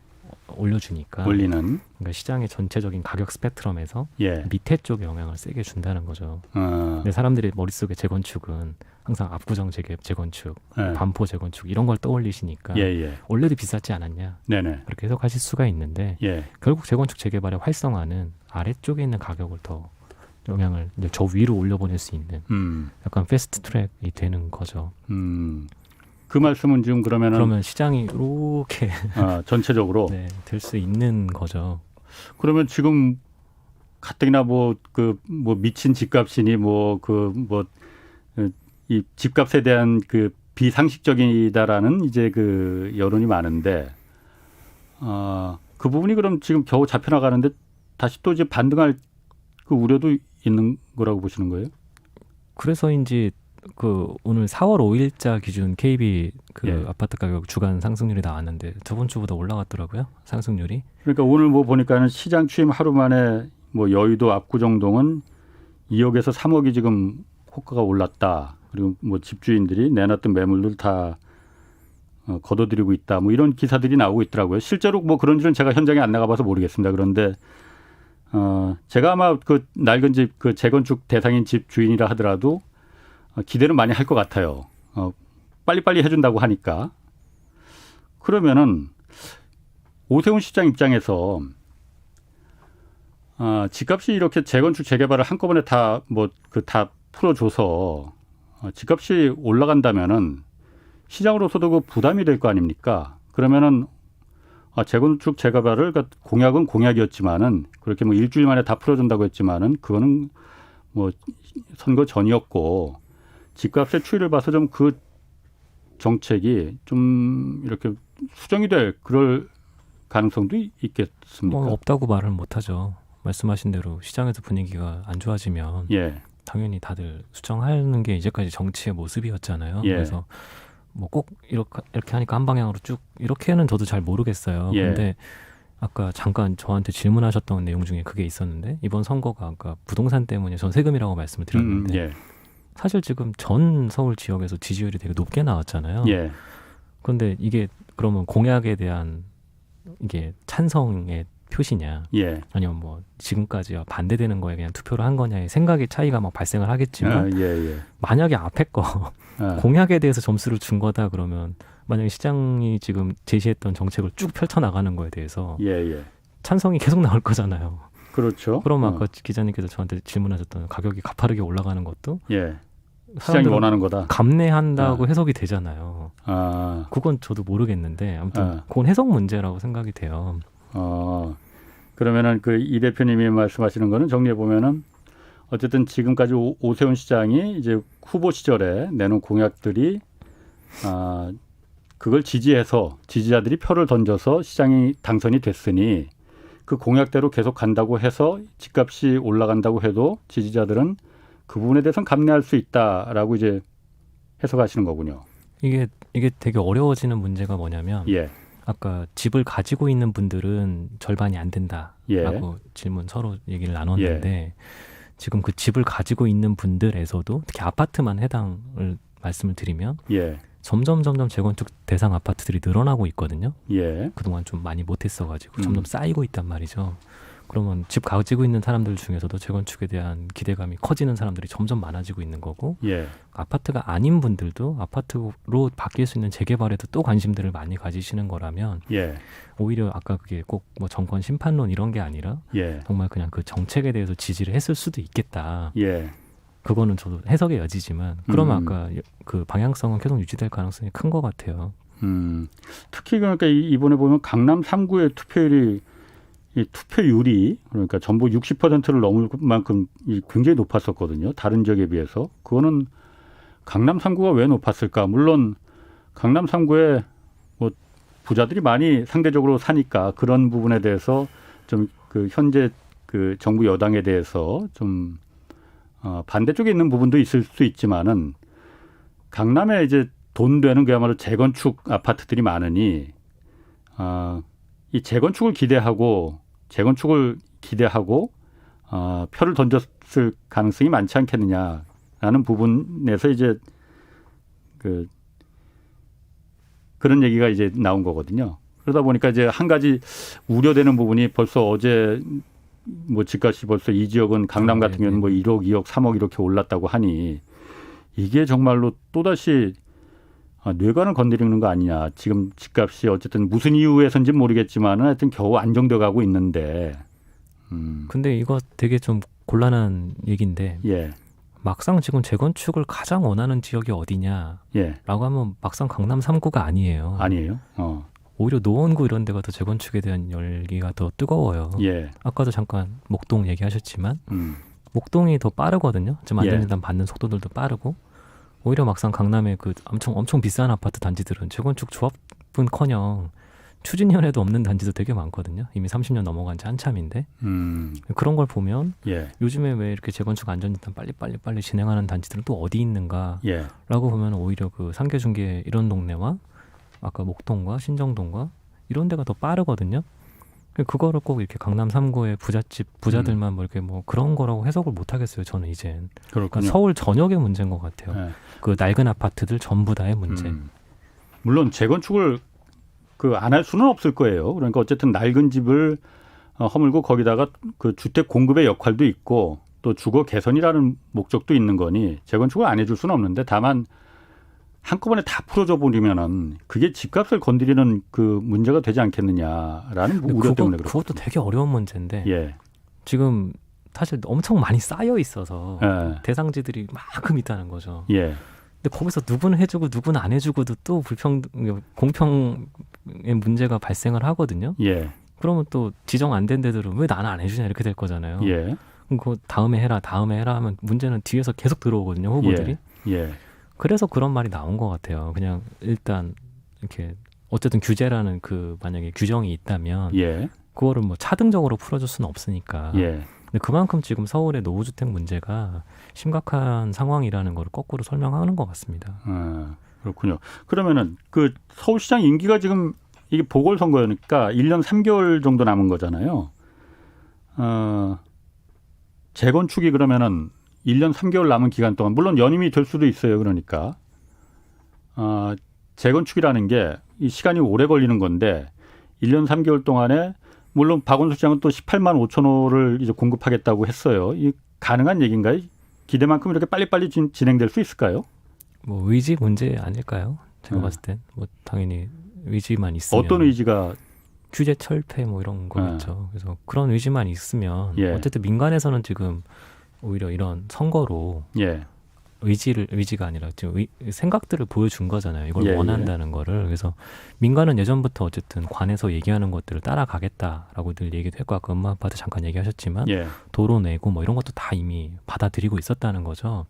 Speaker 4: 올려주니까
Speaker 2: 올리는.
Speaker 4: 그러니까 시장의 전체적인 가격 스펙트럼에서
Speaker 2: 예.
Speaker 4: 밑에 쪽에 영향을 세게 준다는 거죠.
Speaker 2: 어.
Speaker 4: 근데 사람들이 머릿속에 재건축은 항상 압구정 재건축,
Speaker 2: 예.
Speaker 4: 반포 재건축 이런 걸 떠올리시니까
Speaker 2: 예. 예.
Speaker 4: 원래도 비쌌지 않았냐
Speaker 2: 네네.
Speaker 4: 그렇게 해석하실 수가 있는데
Speaker 2: 예.
Speaker 4: 결국 재건축 재개발의 활성화는 아래쪽에 있는 가격을 더 영향을 이제 저 위로 올려보낼 수 있는 약간 패스트 트랙이 되는 거죠.
Speaker 2: 그 말씀은 지금 그러면
Speaker 4: 시장이 이렇게
Speaker 2: 전체적으로
Speaker 4: 네, 될 수 있는 거죠.
Speaker 2: 그러면 지금 가뜩이나 미친 집값이니 이 집값에 대한 그 비상식적이다라는 이제 그 여론이 많은데 그 부분이 그럼 지금 겨우 잡혀나가는데 다시 또 이제 반등할 그 우려도 있는 거라고 보시는 거예요?
Speaker 4: 그래서인지 그 오늘 4월 5일자 기준 KB 그
Speaker 2: 예.
Speaker 4: 아파트 가격 주간 상승률이 나왔는데 저번 주보다 올라갔더라고요. 상승률이.
Speaker 2: 그러니까 오늘 보니까는 시장 취임 하루 만에 여의도 압구정동은 2억에서 3억이 지금 호가가 올랐다. 그리고 집주인들이 내놨던 매물들 다 걷어들이고 있다. 이런 기사들이 나오고 있더라고요. 실제로 그런지는 제가 현장에 안 나가봐서 모르겠습니다. 그런데 제가 아마 그 낡은 집 그 재건축 대상인 집 주인이라 하더라도 기대는 많이 할 것 같아요. 빨리빨리 해준다고 하니까. 그러면은 오세훈 시장 입장에서 집값이 이렇게 재건축 재개발을 한꺼번에 다 풀어줘서 집값이 올라간다면은 시장으로서도 그 부담이 될 거 아닙니까? 그러면은 재건축 재개발을 공약은 공약이었지만은 그렇게 일주일 만에 다 풀어준다고 했지만은 그거는 선거 전이었고 집값의 추이를 봐서 좀 그 정책이 좀 이렇게 수정이 될 그럴 가능성도 있겠습니까?
Speaker 4: 없다고 말을 못하죠. 말씀하신 대로 시장에서 분위기가 안 좋아지면
Speaker 2: 예.
Speaker 4: 당연히 다들 수정하는 게 이제까지 정치의 모습이었잖아요.
Speaker 2: 예.
Speaker 4: 그래서 꼭 이렇게 하니까 한 방향으로 쭉 이렇게는 저도 잘 모르겠어요.
Speaker 2: 예.
Speaker 4: 근데 아까 잠깐 저한테 질문하셨던 내용 중에 그게 있었는데 이번 선거가 아까 부동산 때문에 전 세금이라고 말씀을 드렸는데
Speaker 2: 예.
Speaker 4: 사실 지금 전 서울 지역에서 지지율이 되게 높게 나왔잖아요.
Speaker 2: 예.
Speaker 4: 그런데 이게 그러면 공약에 대한 이게 찬성의 표시냐
Speaker 2: 예.
Speaker 4: 아니면 지금까지와 반대되는 거에 그냥 투표를 한 거냐의 생각의 차이가 발생을 하겠지만
Speaker 2: 예.
Speaker 4: 만약에 앞에 거 공약에 대해서 점수를 준 거다 그러면 만약에 시장이 지금 제시했던 정책을 쭉 펼쳐나가는 거에 대해서
Speaker 2: 예.
Speaker 4: 찬성이 계속 나올 거잖아요.
Speaker 2: 그렇죠.
Speaker 4: 그러면 아까 기자님께서 저한테 질문하셨던 가격이 가파르게 올라가는 것도
Speaker 2: 예. 시장이 원하는 거다.
Speaker 4: 감내한다고 해석이 되잖아요.
Speaker 2: 아.
Speaker 4: 그건 저도 모르겠는데 아무튼 그건 해석 문제라고 생각이 돼요.
Speaker 2: 그러면은 그 이 대표님이 말씀하시는 거는 정리해 보면은 어쨌든 지금까지 오세훈 시장이 이제 후보 시절에 내놓은 공약들이 그걸 지지해서 지지자들이 표를 던져서 시장이 당선이 됐으니 그 공약대로 계속 간다고 해서 집값이 올라간다고 해도 지지자들은 그 부분에 대해서는 감내할 수 있다라고 이제 해석하시는 거군요.
Speaker 4: 이게 되게 어려워지는 문제가 뭐냐면
Speaker 2: 예.
Speaker 4: 아까 집을 가지고 있는 분들은 절반이 안 된다라고
Speaker 2: 예.
Speaker 4: 질문 서로 얘기를 나눴는데 지금 그 집을 가지고 있는 분들에서도 특히 아파트만 해당을 말씀을 드리면
Speaker 2: 예.
Speaker 4: 점점 재건축 대상 아파트들이 늘어나고 있거든요.
Speaker 2: 예.
Speaker 4: 그동안 좀 많이 못했어가지고 점점 쌓이고 있단 말이죠. 그러면 집 가지고 있는 사람들 중에서도 재건축에 대한 기대감이 커지는 사람들이 점점 많아지고 있는 거고
Speaker 2: 예.
Speaker 4: 아파트가 아닌 분들도 아파트로 바뀔 수 있는 재개발에도 또 관심들을 많이 가지시는 거라면
Speaker 2: 예.
Speaker 4: 오히려 아까 그게 꼭 정권 심판론 이런 게 아니라
Speaker 2: 예.
Speaker 4: 정말 그냥 그 정책에 대해서 지지를 했을 수도 있겠다.
Speaker 2: 예.
Speaker 4: 그거는 저도 해석의 여지지만 그러면 아까 그 방향성은 계속 유지될 가능성이 큰 것 같아요.
Speaker 2: 특히 그러니까 이번에 보면 강남 3구의 투표율이 그러니까 전부 60%를 넘을 만큼 굉장히 높았었거든요. 다른 지역에 비해서. 그거는 강남 3구가 왜 높았을까? 물론 강남 3구에 부자들이 많이 상대적으로 사니까 그런 부분에 대해서 좀 그 현재 그 정부 여당에 대해서 좀 반대쪽에 있는 부분도 있을 수 있지만은 강남에 이제 돈 되는 그야말로 재건축 아파트들이 많으니 이 재건축을 기대하고 표를 던졌을 가능성이 많지 않겠느냐라는 부분에서 이제 그런 얘기가 이제 나온 거거든요. 그러다 보니까 이제 한 가지 우려되는 부분이 벌써 어제 뭐 집값이 벌써 이 지역은 강남 같은 경우는 뭐 1억, 2억, 3억 이렇게 올랐다고 하니 이게 정말로 또다시 뇌관을 건드리는 거 아니냐. 지금 집값이 어쨌든 무슨 이유에서인지 모르겠지만 하여튼 겨우 안정돼 가고 있는데.
Speaker 4: 근데 이거 되게 좀 곤란한 얘기인데
Speaker 2: 예.
Speaker 4: 막상 지금 재건축을 가장 원하는 지역이 어디냐라고
Speaker 2: 예.
Speaker 4: 하면 막상 강남 3구가 아니에요.
Speaker 2: 아니에요.
Speaker 4: 오히려 노원구 이런 데가 더 재건축에 대한 열기가 더 뜨거워요.
Speaker 2: 예.
Speaker 4: 아까도 잠깐 목동 얘기하셨지만 목동이 더 빠르거든요. 지금 안전진단 받는 속도들도 빠르고 오히려 막상 강남의 그 엄청 비싼 아파트 단지들은 재건축 조합은커녕 추진위원회도 없는 단지도 되게 많거든요. 이미 30년 넘어간 지 한참인데 그런 걸 보면
Speaker 2: 예.
Speaker 4: 요즘에 왜 이렇게 재건축 안전진단 빨리 진행하는 단지들은 또 어디 있는가라고
Speaker 2: 예.
Speaker 4: 보면 오히려 그 상계중개 이런 동네와 아까 목동과 신정동과 이런 데가 더 빠르거든요. 그거를 꼭 이렇게 강남 3구의 부자들만 뭐 이렇게 뭐 그런 거라고 해석을 못 하겠어요. 저는 이젠. 그러니까 서울 전역의 문제인 것 같아요.
Speaker 2: 예.
Speaker 4: 그 낡은 아파트들 전부 다의 문제.
Speaker 2: 물론 재건축을 안 할 수는 없을 거예요. 그러니까 어쨌든 낡은 집을 허물고 거기다가 그 주택 공급의 역할도 있고 또 주거 개선이라는 목적도 있는 거니 재건축을 안 해줄 수는 없는데 다만 한꺼번에 다 풀어줘 버리면은 그게 집값을 건드리는 그 문제가 되지 않겠느냐라는 우려 때문에 그렇습니다.
Speaker 4: 그것도 되게 어려운 문제인데
Speaker 2: 예.
Speaker 4: 지금 사실 엄청 많이 쌓여 있어서
Speaker 2: 예.
Speaker 4: 대상지들이 만큼 있다는 거죠.
Speaker 2: 예.
Speaker 4: 근데 거기서 누구는 해주고 누구는 안 해주고도 또 공평의 문제가 발생을 하거든요.
Speaker 2: 예.
Speaker 4: 그러면 또 지정 안 된 데들은 왜 나는 안 해주냐 이렇게 될 거잖아요.
Speaker 2: 예.
Speaker 4: 그럼 그거 다음에 해라 하면 문제는 뒤에서 계속 들어오거든요. 후보들이.
Speaker 2: 예.
Speaker 4: 그래서 그런 말이 나온 것 같아요. 그냥 일단 이렇게 어쨌든 규제라는 그 만약에 규정이 있다면
Speaker 2: 예.
Speaker 4: 그거를 뭐 차등적으로 풀어줄 수는 없으니까.
Speaker 2: 예.
Speaker 4: 근데 그만큼 지금 서울의 노후주택 문제가 심각한 상황이라는 걸 거꾸로 설명하는 것 같습니다.
Speaker 2: 그렇군요. 그러면은 그 서울시장 임기가 지금 이게 보궐선거니까 1년 3개월 정도 남은 거잖아요. 재건축이 그러면은 1년 3개월 남은 기간 동안 물론 연임이 될 수도 있어요. 그러니까 재건축이라는 게 이 시간이 오래 걸리는 건데 1년 3개월 동안에 물론 박원순 시장은 또 18만 5천 호를 이제 공급하겠다고 했어요. 이 가능한 얘기인가요? 기대만큼 이렇게 빨리빨리 진행될 수 있을까요?
Speaker 4: 뭐 의지 문제 아닐까요? 제가 봤을 땐 뭐 당연히 의지만 있으면
Speaker 2: 어떤 의지가
Speaker 4: 규제 철폐 뭐 이런 거겠죠. 그래서 그런 의지만 있으면 어쨌든 민간에서는 지금 오히려 이런 선거로 의지가 아니라 지금 생각들을 보여준 거잖아요. 이걸 원한다는 거를. 그래서 민간은 예전부터 어쨌든 관에서 얘기하는 것들을 따라가겠다라고 늘 얘기도 했고 아까 엄마 아빠도 잠깐 얘기하셨지만 도로 내고 뭐 이런 것도 다 이미 받아들이고 있었다는 거죠.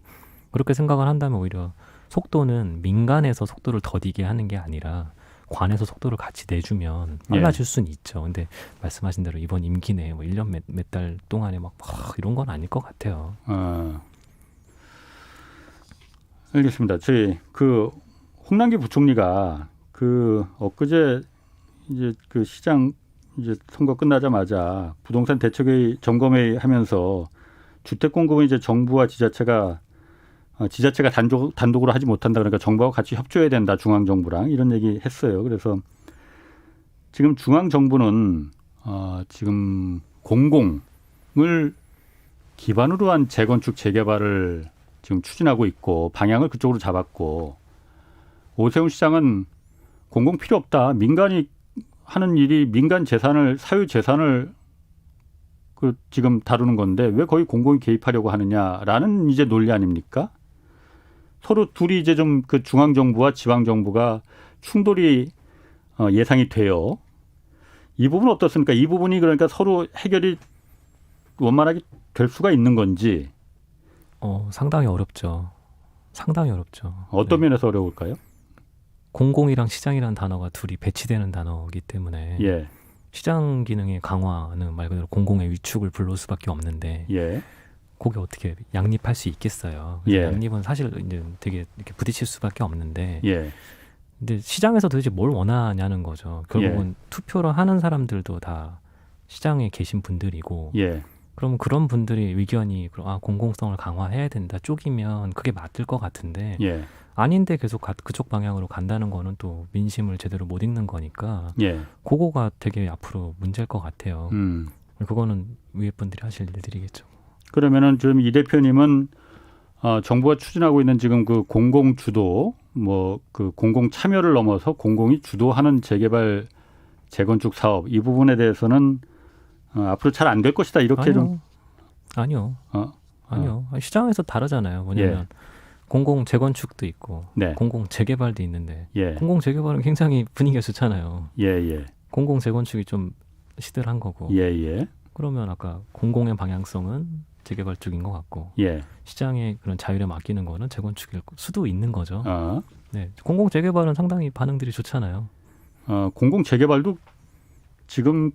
Speaker 4: 그렇게 생각을 한다면 오히려 속도는 민간에서 속도를 더디게 하는 게 아니라 관에서 속도를 같이 내주면 빨라질 수는 있죠. 근데 말씀하신 대로 이번 임기 내에 뭐 1년 몇 달 동안에 막 이런 건 아닐 것 같아요.
Speaker 2: 알겠습니다. 저희 그 홍남기 부총리가 그 엊그제 이제 그 시장 이제 선거 끝나자마자 부동산 대책회의 점검회의 하면서 주택 공급은 이제 정부와 지자체가 단독으로 하지 못한다. 그러니까 정부와 같이 협조해야 된다. 중앙정부랑 이런 얘기 했어요. 그래서 지금 중앙정부는 지금 공공을 기반으로 한 재건축 재개발을 지금 추진하고 있고 방향을 그쪽으로 잡았고 오세훈 시장은 공공 필요 없다. 민간이 하는 일이 민간 재산을 사유 재산을 그 지금 다루는 건데 왜 거기 공공이 개입하려고 하느냐라는 이제 논리 아닙니까? 서로 둘이 이제 좀 그 중앙 정부와 지방 정부가 충돌이 예상이 돼요. 이 부분 어떻습니까? 이 부분이 그러니까 서로 해결이 원만하게 될 수가 있는 건지.
Speaker 4: 상당히 어렵죠. 상당히 어렵죠.
Speaker 2: 어떤 면에서 어려울까요?
Speaker 4: 공공이랑 시장이라는 단어가 둘이 배치되는 단어이기 때문에 시장 기능의 강화는 말 그대로 공공의 위축을 불러올 수밖에 없는데
Speaker 2: 예.
Speaker 4: 그게 어떻게 양립할 수 있겠어요. 그래서
Speaker 2: 예.
Speaker 4: 양립은 사실 이제 되게 이렇게 부딪힐 수밖에 없는데
Speaker 2: 예.
Speaker 4: 근데 시장에서 도대체 뭘 원하냐는 거죠. 결국은 투표를 하는 사람들도 다 시장에 계신 분들이고
Speaker 2: 예.
Speaker 4: 그럼 그런 분들이 의견이 공공성을 강화해야 된다 쪽이면 그게 맞을 것 같은데
Speaker 2: 예.
Speaker 4: 아닌데 계속 그쪽 방향으로 간다는 거는 또 민심을 제대로 못 읽는 거니까
Speaker 2: 예.
Speaker 4: 그거가 되게 앞으로 문제일 것 같아요.
Speaker 2: 음.
Speaker 4: 그거는 위에 분들이 하실 일들이겠죠.
Speaker 2: 그러면은 지금 이 대표님은 정부가 추진하고 있는 지금 그 공공 주도 뭐 그 공공 참여를 넘어서 공공이 주도하는 재개발 재건축 사업 이 부분에 대해서는 앞으로 잘 안 될 것이다 이렇게
Speaker 4: 아니요. 아니요. 시장에서 다르잖아요. 뭐냐면 공공 재건축도 있고
Speaker 2: 네.
Speaker 4: 공공 재개발도 있는데
Speaker 2: 예.
Speaker 4: 공공 재개발은 굉장히 분위기가 좋잖아요.
Speaker 2: 예, 예.
Speaker 4: 공공 재건축이 좀 시들한 거고.
Speaker 2: 예, 예.
Speaker 4: 그러면 아까 공공의 방향성은 재개발 쪽인 것 같고
Speaker 2: 예.
Speaker 4: 시장의 그런 자율에 맡기는 거는 재건축일 수도 있는 거죠. 네. 공공 재개발은 상당히 반응들이 좋잖아요.
Speaker 2: 공공 재개발도 지금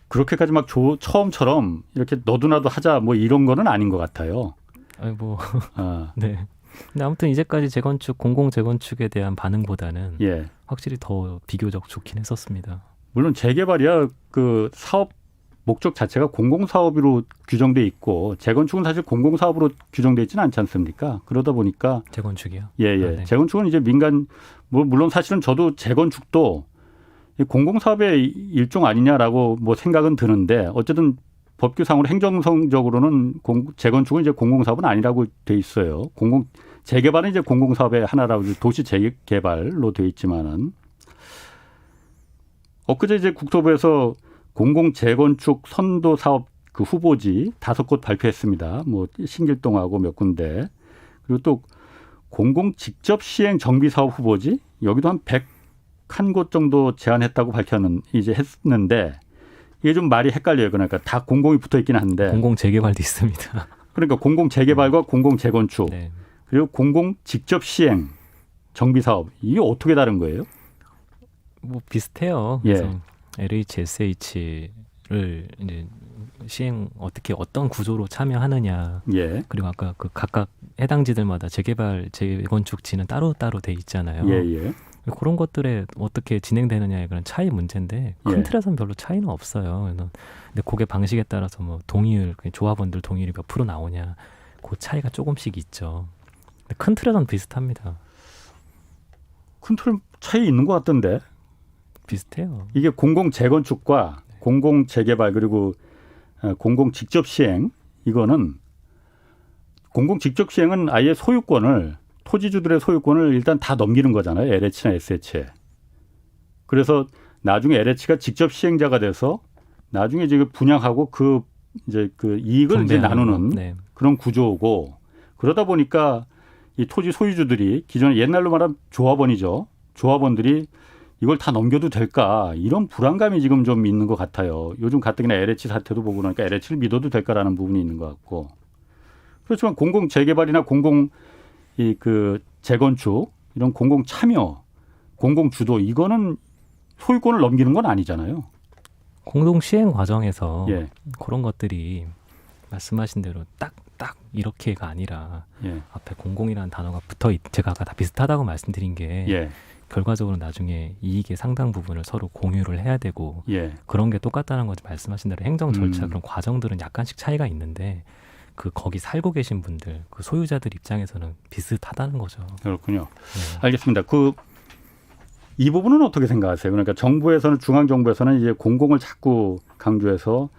Speaker 2: 그렇게까지 막 처음처럼 이렇게 너도나도 하자 뭐 이런 거는 아닌 것 같아요.
Speaker 4: 아니 뭐 네. 근데 아무튼 이제까지 재건축 공공 재건축에 대한 반응보다는
Speaker 2: 예.
Speaker 4: 확실히 더 비교적 좋긴 했었습니다.
Speaker 2: 물론 재개발이야 그 사업 목적 자체가 공공사업으로 규정돼 있고 재건축은 사실 공공사업으로 규정돼 있지는 않지 않습니까? 그러다 보니까
Speaker 4: 재건축이요?
Speaker 2: 예.
Speaker 4: 네.
Speaker 2: 재건축은 이제 민간 물론 사실은 저도 재건축도 공공사업의 일종 아니냐라고 뭐 생각은 드는데 어쨌든 법규상으로 행정성적으로는 재건축은 이제 공공사업은 아니라고 돼 있어요. 재개발은 이제 공공사업의 하나라고 도시 재개발로 돼 있지만은 엊그제 이제 국토부에서 공공 재건축 선도 사업 그 후보지 5곳 발표했습니다. 뭐 신길동하고 몇 군데 그리고 또 공공 직접 시행 정비 사업 후보지 여기도 한 101곳 정도 제안했다고 이제 했는데 이게 좀 말이 헷갈려요. 그러니까 다 공공이 붙어 있긴 한데
Speaker 4: 공공 재개발도 있습니다.
Speaker 2: 그러니까 공공 재개발과 공공 재건축
Speaker 4: 네.
Speaker 2: 그리고 공공 직접 시행 정비 사업 이게 어떻게 다른 거예요?
Speaker 4: 뭐 비슷해요. 그래서 LHSH를 이제 시행 어떤 구조로 참여하느냐.
Speaker 2: 예.
Speaker 4: 그리고 아까 그 각각 해당지들마다 재개발 재건축지는 따로따로 돼 있잖아요.
Speaker 2: 예.
Speaker 4: 그런 것들에 어떻게 진행되느냐의 그런 차이 문제인데 큰
Speaker 2: 예.
Speaker 4: 틀에서는 별로 차이는 없어요. 그래서 근데 그게 방식에 따라서 뭐 동의율, 조합원들 동의율이 몇 프로 나오냐, 그 차이가 조금씩 있죠. 근데 큰 틀에서는 비슷합니다.
Speaker 2: 큰 틀 차이 있는 것 같던데
Speaker 4: 비슷해요.
Speaker 2: 이게 공공 재건축과 공공 재개발 그리고 공공 직접 시행 이거는 공공 직접 시행은 아예 토지주들의 소유권을 일단 다 넘기는 거잖아요. LH나 SH에. 그래서 나중에 LH가 직접 시행자가 돼서 나중에 이제 분양하고 그 이익을 이제 나누는
Speaker 4: 네.
Speaker 2: 그런 구조고 그러다 보니까 이 토지 소유주들이 기존에 옛날로 말하면 조합원이죠. 조합원들이 이걸 다 넘겨도 될까 이런 불안감이 지금 좀 있는 것 같아요. 요즘 가뜩이나 LH 사태도 보고 나니까 LH를 믿어도 될까라는 부분이 있는 것 같고 그렇지만 공공 재개발이나 공공 재건축 이런 공공 참여, 공공 주도 이거는 소유권을 넘기는 건 아니잖아요.
Speaker 4: 공동 시행 과정에서
Speaker 2: 예.
Speaker 4: 그런 것들이 말씀하신 대로 딱 이렇게가 아니라
Speaker 2: 예.
Speaker 4: 앞에 공공이라는 단어가 제가 아까 다 비슷하다고 말씀드린 게
Speaker 2: 예.
Speaker 4: 결과적으로 나중에 이익의 상당 부분을 서로 공유를 해야 되고
Speaker 2: 예.
Speaker 4: 그런 게 똑같다는 거지 말씀하신 대로 행정 절차 그런 과정들은 약간씩 차이가 있는데 거기 살고 계신 분들 그 소유자들 입장에서는 비슷하다는 거죠.
Speaker 2: 그렇군요.
Speaker 4: 네.
Speaker 2: 알겠습니다. 이 부분은 어떻게 생각하세요? 그러니까 중앙 정부에서는 이제 공공을 자꾸 강조해서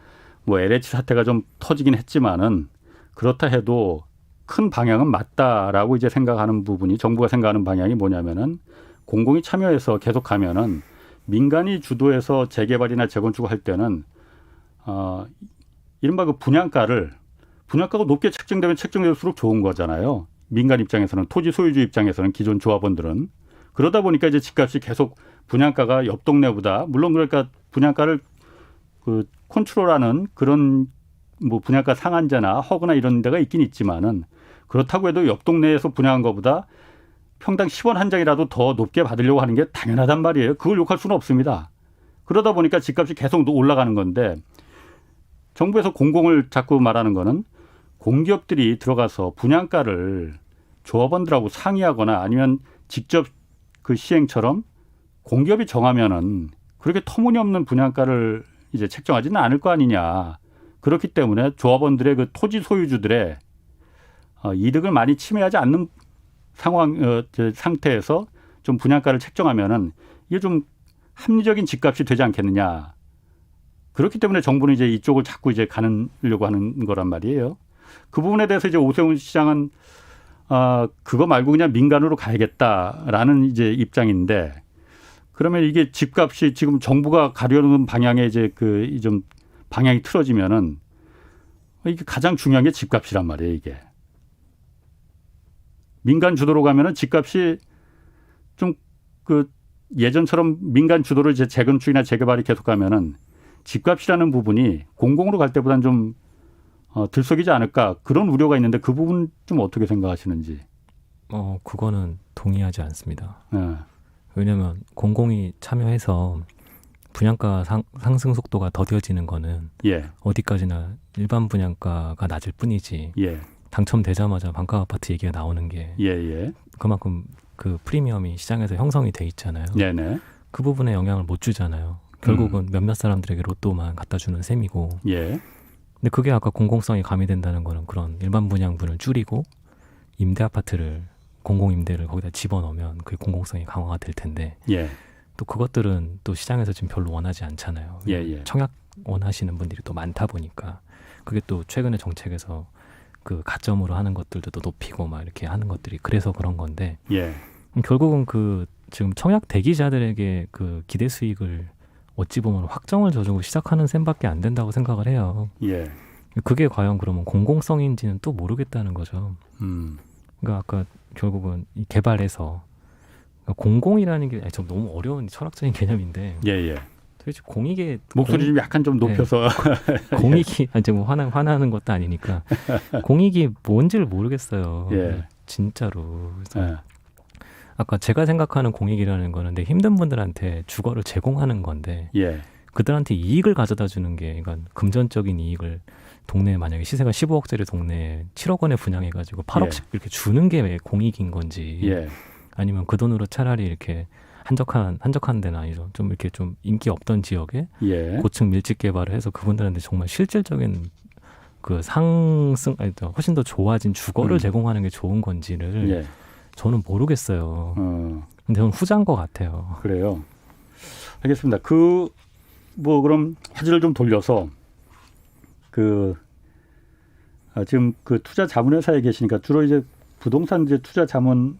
Speaker 2: 뭐 LH 사태가 좀 터지긴 했지만은 그렇다 해도 큰 방향은 맞다라고 이제 생각하는 부분이 정부가 생각하는 방향이 뭐냐면은 공공이 참여해서 계속 가면은 민간이 주도해서 재개발이나 재건축을 할 때는 이른바 그 분양가가 높게 책정되면 책정될수록 좋은 거잖아요. 민간 입장에서는 토지 소유주 입장에서는 기존 조합원들은 그러다 보니까 이제 집값이 계속 분양가가 옆 동네보다 물론 그러니까 분양가를 컨트롤하는 그런 뭐 분양가 상한제나 허그나 이런 데가 있긴 있지만은 그렇다고 해도 옆 동네에서 분양한 것보다 평당 10원 한 장이라도 더 높게 받으려고 하는 게 당연하단 말이에요. 그걸 욕할 수는 없습니다. 그러다 보니까 집값이 계속 올라가는 건데 정부에서 공공을 자꾸 말하는 거는 공기업들이 들어가서 분양가를 조합원들하고 상의하거나 아니면 직접 그 시행처럼 공기업이 정하면은 그렇게 터무니없는 분양가를 이제 책정하지는 않을 거 아니냐. 그렇기 때문에 조합원들의 그 토지 소유주들의 이득을 많이 침해하지 않는 상태에서 좀 분양가를 책정하면은 이게 좀 합리적인 집값이 되지 않겠느냐. 그렇기 때문에 정부는 이제 이쪽을 자꾸 이제 가려고 하는 거란 말이에요. 그 부분에 대해서 이제 오세훈 시장은 그거 말고 그냥 민간으로 가야겠다라는 이제 입장인데 그러면 이게 집값이 지금 정부가 가려는 방향에 이제 그 좀 방향이 틀어지면은 이게 가장 중요한 게 집값이란 말이에요, 이게. 민간 주도로 가면은 집값이 좀 그 예전처럼 민간 주도로 이제 재건축이나 재개발이 계속 가면은 집값이라는 부분이 공공으로 갈 때보다는 좀 들썩이지 않을까 그런 우려가 있는데 그 부분 좀 어떻게 생각하시는지.
Speaker 4: 그거는 동의하지 않습니다.
Speaker 2: 네.
Speaker 4: 왜냐하면 공공이 참여해서 분양가 상승 속도가 더뎌지는 거는
Speaker 2: 예.
Speaker 4: 어디까지나 일반 분양가가 낮을 뿐이지
Speaker 2: 예.
Speaker 4: 당첨되자마자 반가 아파트 얘기가 나오는 게
Speaker 2: 예.
Speaker 4: 그만큼 그 프리미엄이 시장에서 형성이 돼 있잖아요.
Speaker 2: 네네.
Speaker 4: 그 부분에 영향을 못 주잖아요. 결국은 몇몇 사람들에게 로또만 갖다 주는 셈이고.
Speaker 2: 예.
Speaker 4: 근데 그게 아까 공공성이 가미된다는 거는 그런 일반 분양분을 줄이고 임대 아파트를 공공 임대를 거기다 집어넣으면 그게 공공성이 강화가 될 텐데
Speaker 2: 예.
Speaker 4: 또 그것들은 또 시장에서 지금 별로 원하지 않잖아요.
Speaker 2: 예.
Speaker 4: 청약 원하시는 분들이 또 많다 보니까 그게 또 최근의 정책에서 그 가점으로 하는 것들도 또 높이고 막 이렇게 하는 것들이 그래서 그런 건데
Speaker 2: 예.
Speaker 4: 결국은 그 지금 청약 대기자들에게 그 기대 수익을 어찌 보면 확정을 져주고 시작하는 셈밖에 안 된다고 생각을 해요.
Speaker 2: 예.
Speaker 4: 그게 과연 그러면 공공성인지는 또 모르겠다는 거죠. 그러니까 아까 결국은 이 개발에서 그러니까 공공이라는 게 좀 너무 어려운 철학적인 개념인데
Speaker 2: 예.
Speaker 4: 도대체 공익의
Speaker 2: 목소리 좀 약간 좀 높여서
Speaker 4: 공익이 이제 뭐 화나는 것도 아니니까 공익이 뭔지를 모르겠어요.
Speaker 2: 예.
Speaker 4: 진짜로. 그래서
Speaker 2: 예.
Speaker 4: 아까 제가 생각하는 공익이라는 거는 내 힘든 분들한테 주거를 제공하는 건데
Speaker 2: 예.
Speaker 4: 그들한테 이익을 가져다 주는 게 그러니까 금전적인 이익을 동네에 만약에 시세가 15억짜리 동네에 7억 원에 분양해가지고 8억씩 이렇게 주는 게 왜 공익인 건지
Speaker 2: 예.
Speaker 4: 아니면 그 돈으로 차라리 이렇게 한적한 데나 아니죠 좀 이렇게 좀 인기 없던 지역에
Speaker 2: 예.
Speaker 4: 고층 밀집 개발을 해서 그분들한테 정말 실질적인 그 상승 아니 훨씬 더 좋아진 주거를 제공하는 게 좋은 건지를
Speaker 2: 예.
Speaker 4: 저는 모르겠어요. 근데 저는 후자인 것 같아요.
Speaker 2: 그래요. 알겠습니다. 그럼 화제를 좀 돌려서 지금 그 투자 자문회사에 계시니까 주로 이제 부동산 이제 투자 자문을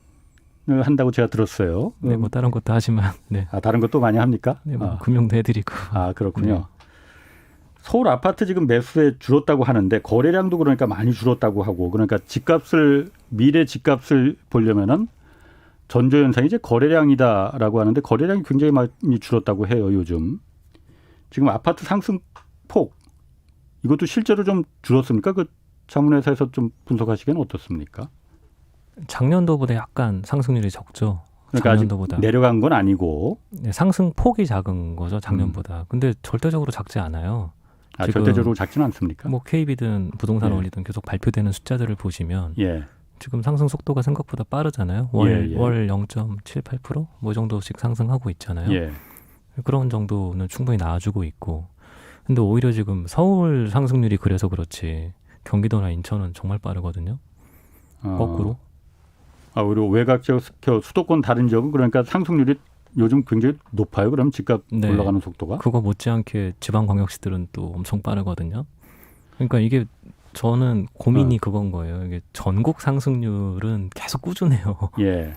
Speaker 2: 한다고 제가 들었어요.
Speaker 4: 네, 뭐 다른 것도 하지만 네.
Speaker 2: 다른 것도 많이 합니까?
Speaker 4: 네, 뭐 금융도 해드리고.
Speaker 2: 그렇군요.
Speaker 4: 네.
Speaker 2: 서울 아파트 지금 매수에 줄었다고 하는데 거래량도 그러니까 많이 줄었다고 하고 그러니까 미래 집값을 보려면은 전조현상이 이제 거래량이다라고 하는데 거래량이 굉장히 많이 줄었다고 해요, 요즘. 지금 아파트 상승폭 이것도 실제로 좀 줄었습니까? 그 자문회사에서 좀 분석하시기에는 어떻습니까?
Speaker 4: 작년도보다 약간 상승률이 적죠.
Speaker 2: 그러니까
Speaker 4: 작년도보다.
Speaker 2: 아직 내려간 건 아니고.
Speaker 4: 네, 상승폭이 작은 거죠, 작년보다. 근데 절대적으로 작지 않아요.
Speaker 2: 절대적으로 작지는 않습니까?
Speaker 4: 뭐 KB든 부동산
Speaker 2: 예.
Speaker 4: 원리든 계속 발표되는 숫자들을 보시면
Speaker 2: 예.
Speaker 4: 지금 상승 속도가 생각보다 빠르잖아요. 월 0.78% 뭐 정도씩 상승하고 있잖아요.
Speaker 2: 예.
Speaker 4: 그런 정도는 충분히 나와주고 있고. 근데 오히려 지금 서울 상승률이 그래서 그렇지 경기도나 인천은 정말 빠르거든요. 거꾸로.
Speaker 2: 그리고 외곽 지역 수도권 다른 지역은 그러니까 상승률이 요즘 굉장히 높아요. 그럼 집값
Speaker 4: 네.
Speaker 2: 올라가는 속도가?
Speaker 4: 그거 못지않게 지방광역시들은 또 엄청 빠르거든요. 그러니까 이게 저는 고민이 그건 거예요. 이게 전국 상승률은 계속 꾸준해요.
Speaker 2: 예.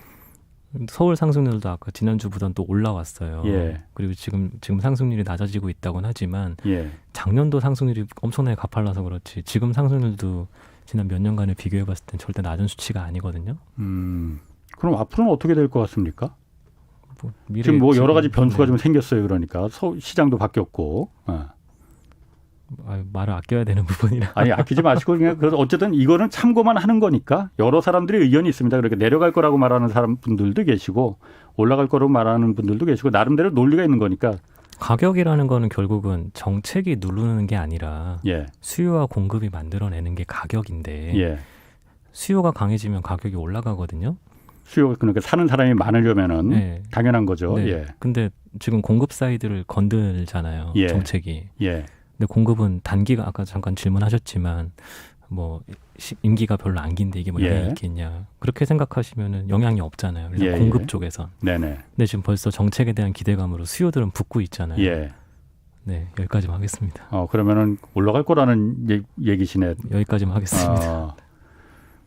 Speaker 4: 서울 상승률도 아까 지난주보다는 또 올라왔어요.
Speaker 2: 예.
Speaker 4: 그리고 지금 상승률이 낮아지고 있다고는 하지만
Speaker 2: 예.
Speaker 4: 작년도 상승률이 엄청나게 가팔라서 그렇지 지금 상승률도 지난 몇 년간을 비교해봤을 땐 절대 낮은 수치가 아니거든요.
Speaker 2: 그럼 앞으로는 어떻게 될 것 같습니까?
Speaker 4: 뭐
Speaker 2: 지금 뭐 여러 가지 변수가 좀 생겼어요. 그러니까 시장도 바뀌었고.
Speaker 4: 말을 아껴야 되는 부분이라.
Speaker 2: 아니 아끼지 마시고 그냥 그래서 어쨌든 이거는 참고만 하는 거니까 여러 사람들의 의견이 있습니다. 그러니까 내려갈 거라고 말하는 분들도 계시고 올라갈 거라고 말하는 분들도 계시고 나름대로 논리가 있는 거니까
Speaker 4: 가격이라는 거는 결국은 정책이 누르는 게 아니라
Speaker 2: 예.
Speaker 4: 수요와 공급이 만들어내는 게 가격인데
Speaker 2: 예.
Speaker 4: 수요가 강해지면 가격이 올라가거든요.
Speaker 2: 수요 그러니까 사는 사람이 많으려면은
Speaker 4: 네.
Speaker 2: 당연한 거죠.
Speaker 4: 네.
Speaker 2: 예.
Speaker 4: 근데 지금 공급 사이드를 건들잖아요.
Speaker 2: 예.
Speaker 4: 정책이.
Speaker 2: 예.
Speaker 4: 근데 공급은 단기가 아까 잠깐 질문하셨지만 뭐 임기가 별로 안 긴데 이게 뭐
Speaker 2: 예.
Speaker 4: 영향이 있겠냐. 그렇게 생각하시면은 영향이 없잖아요. 그래서
Speaker 2: 예,
Speaker 4: 공급
Speaker 2: 예.
Speaker 4: 쪽에선.
Speaker 2: 네네.
Speaker 4: 근데 지금 벌써 정책에 대한 기대감으로 수요들은 붙고 있잖아요.
Speaker 2: 예.
Speaker 4: 네, 여기까지만 하겠습니다.
Speaker 2: 그러면은 올라갈 거라는 얘기시네.
Speaker 4: 여기까지만 하겠습니다.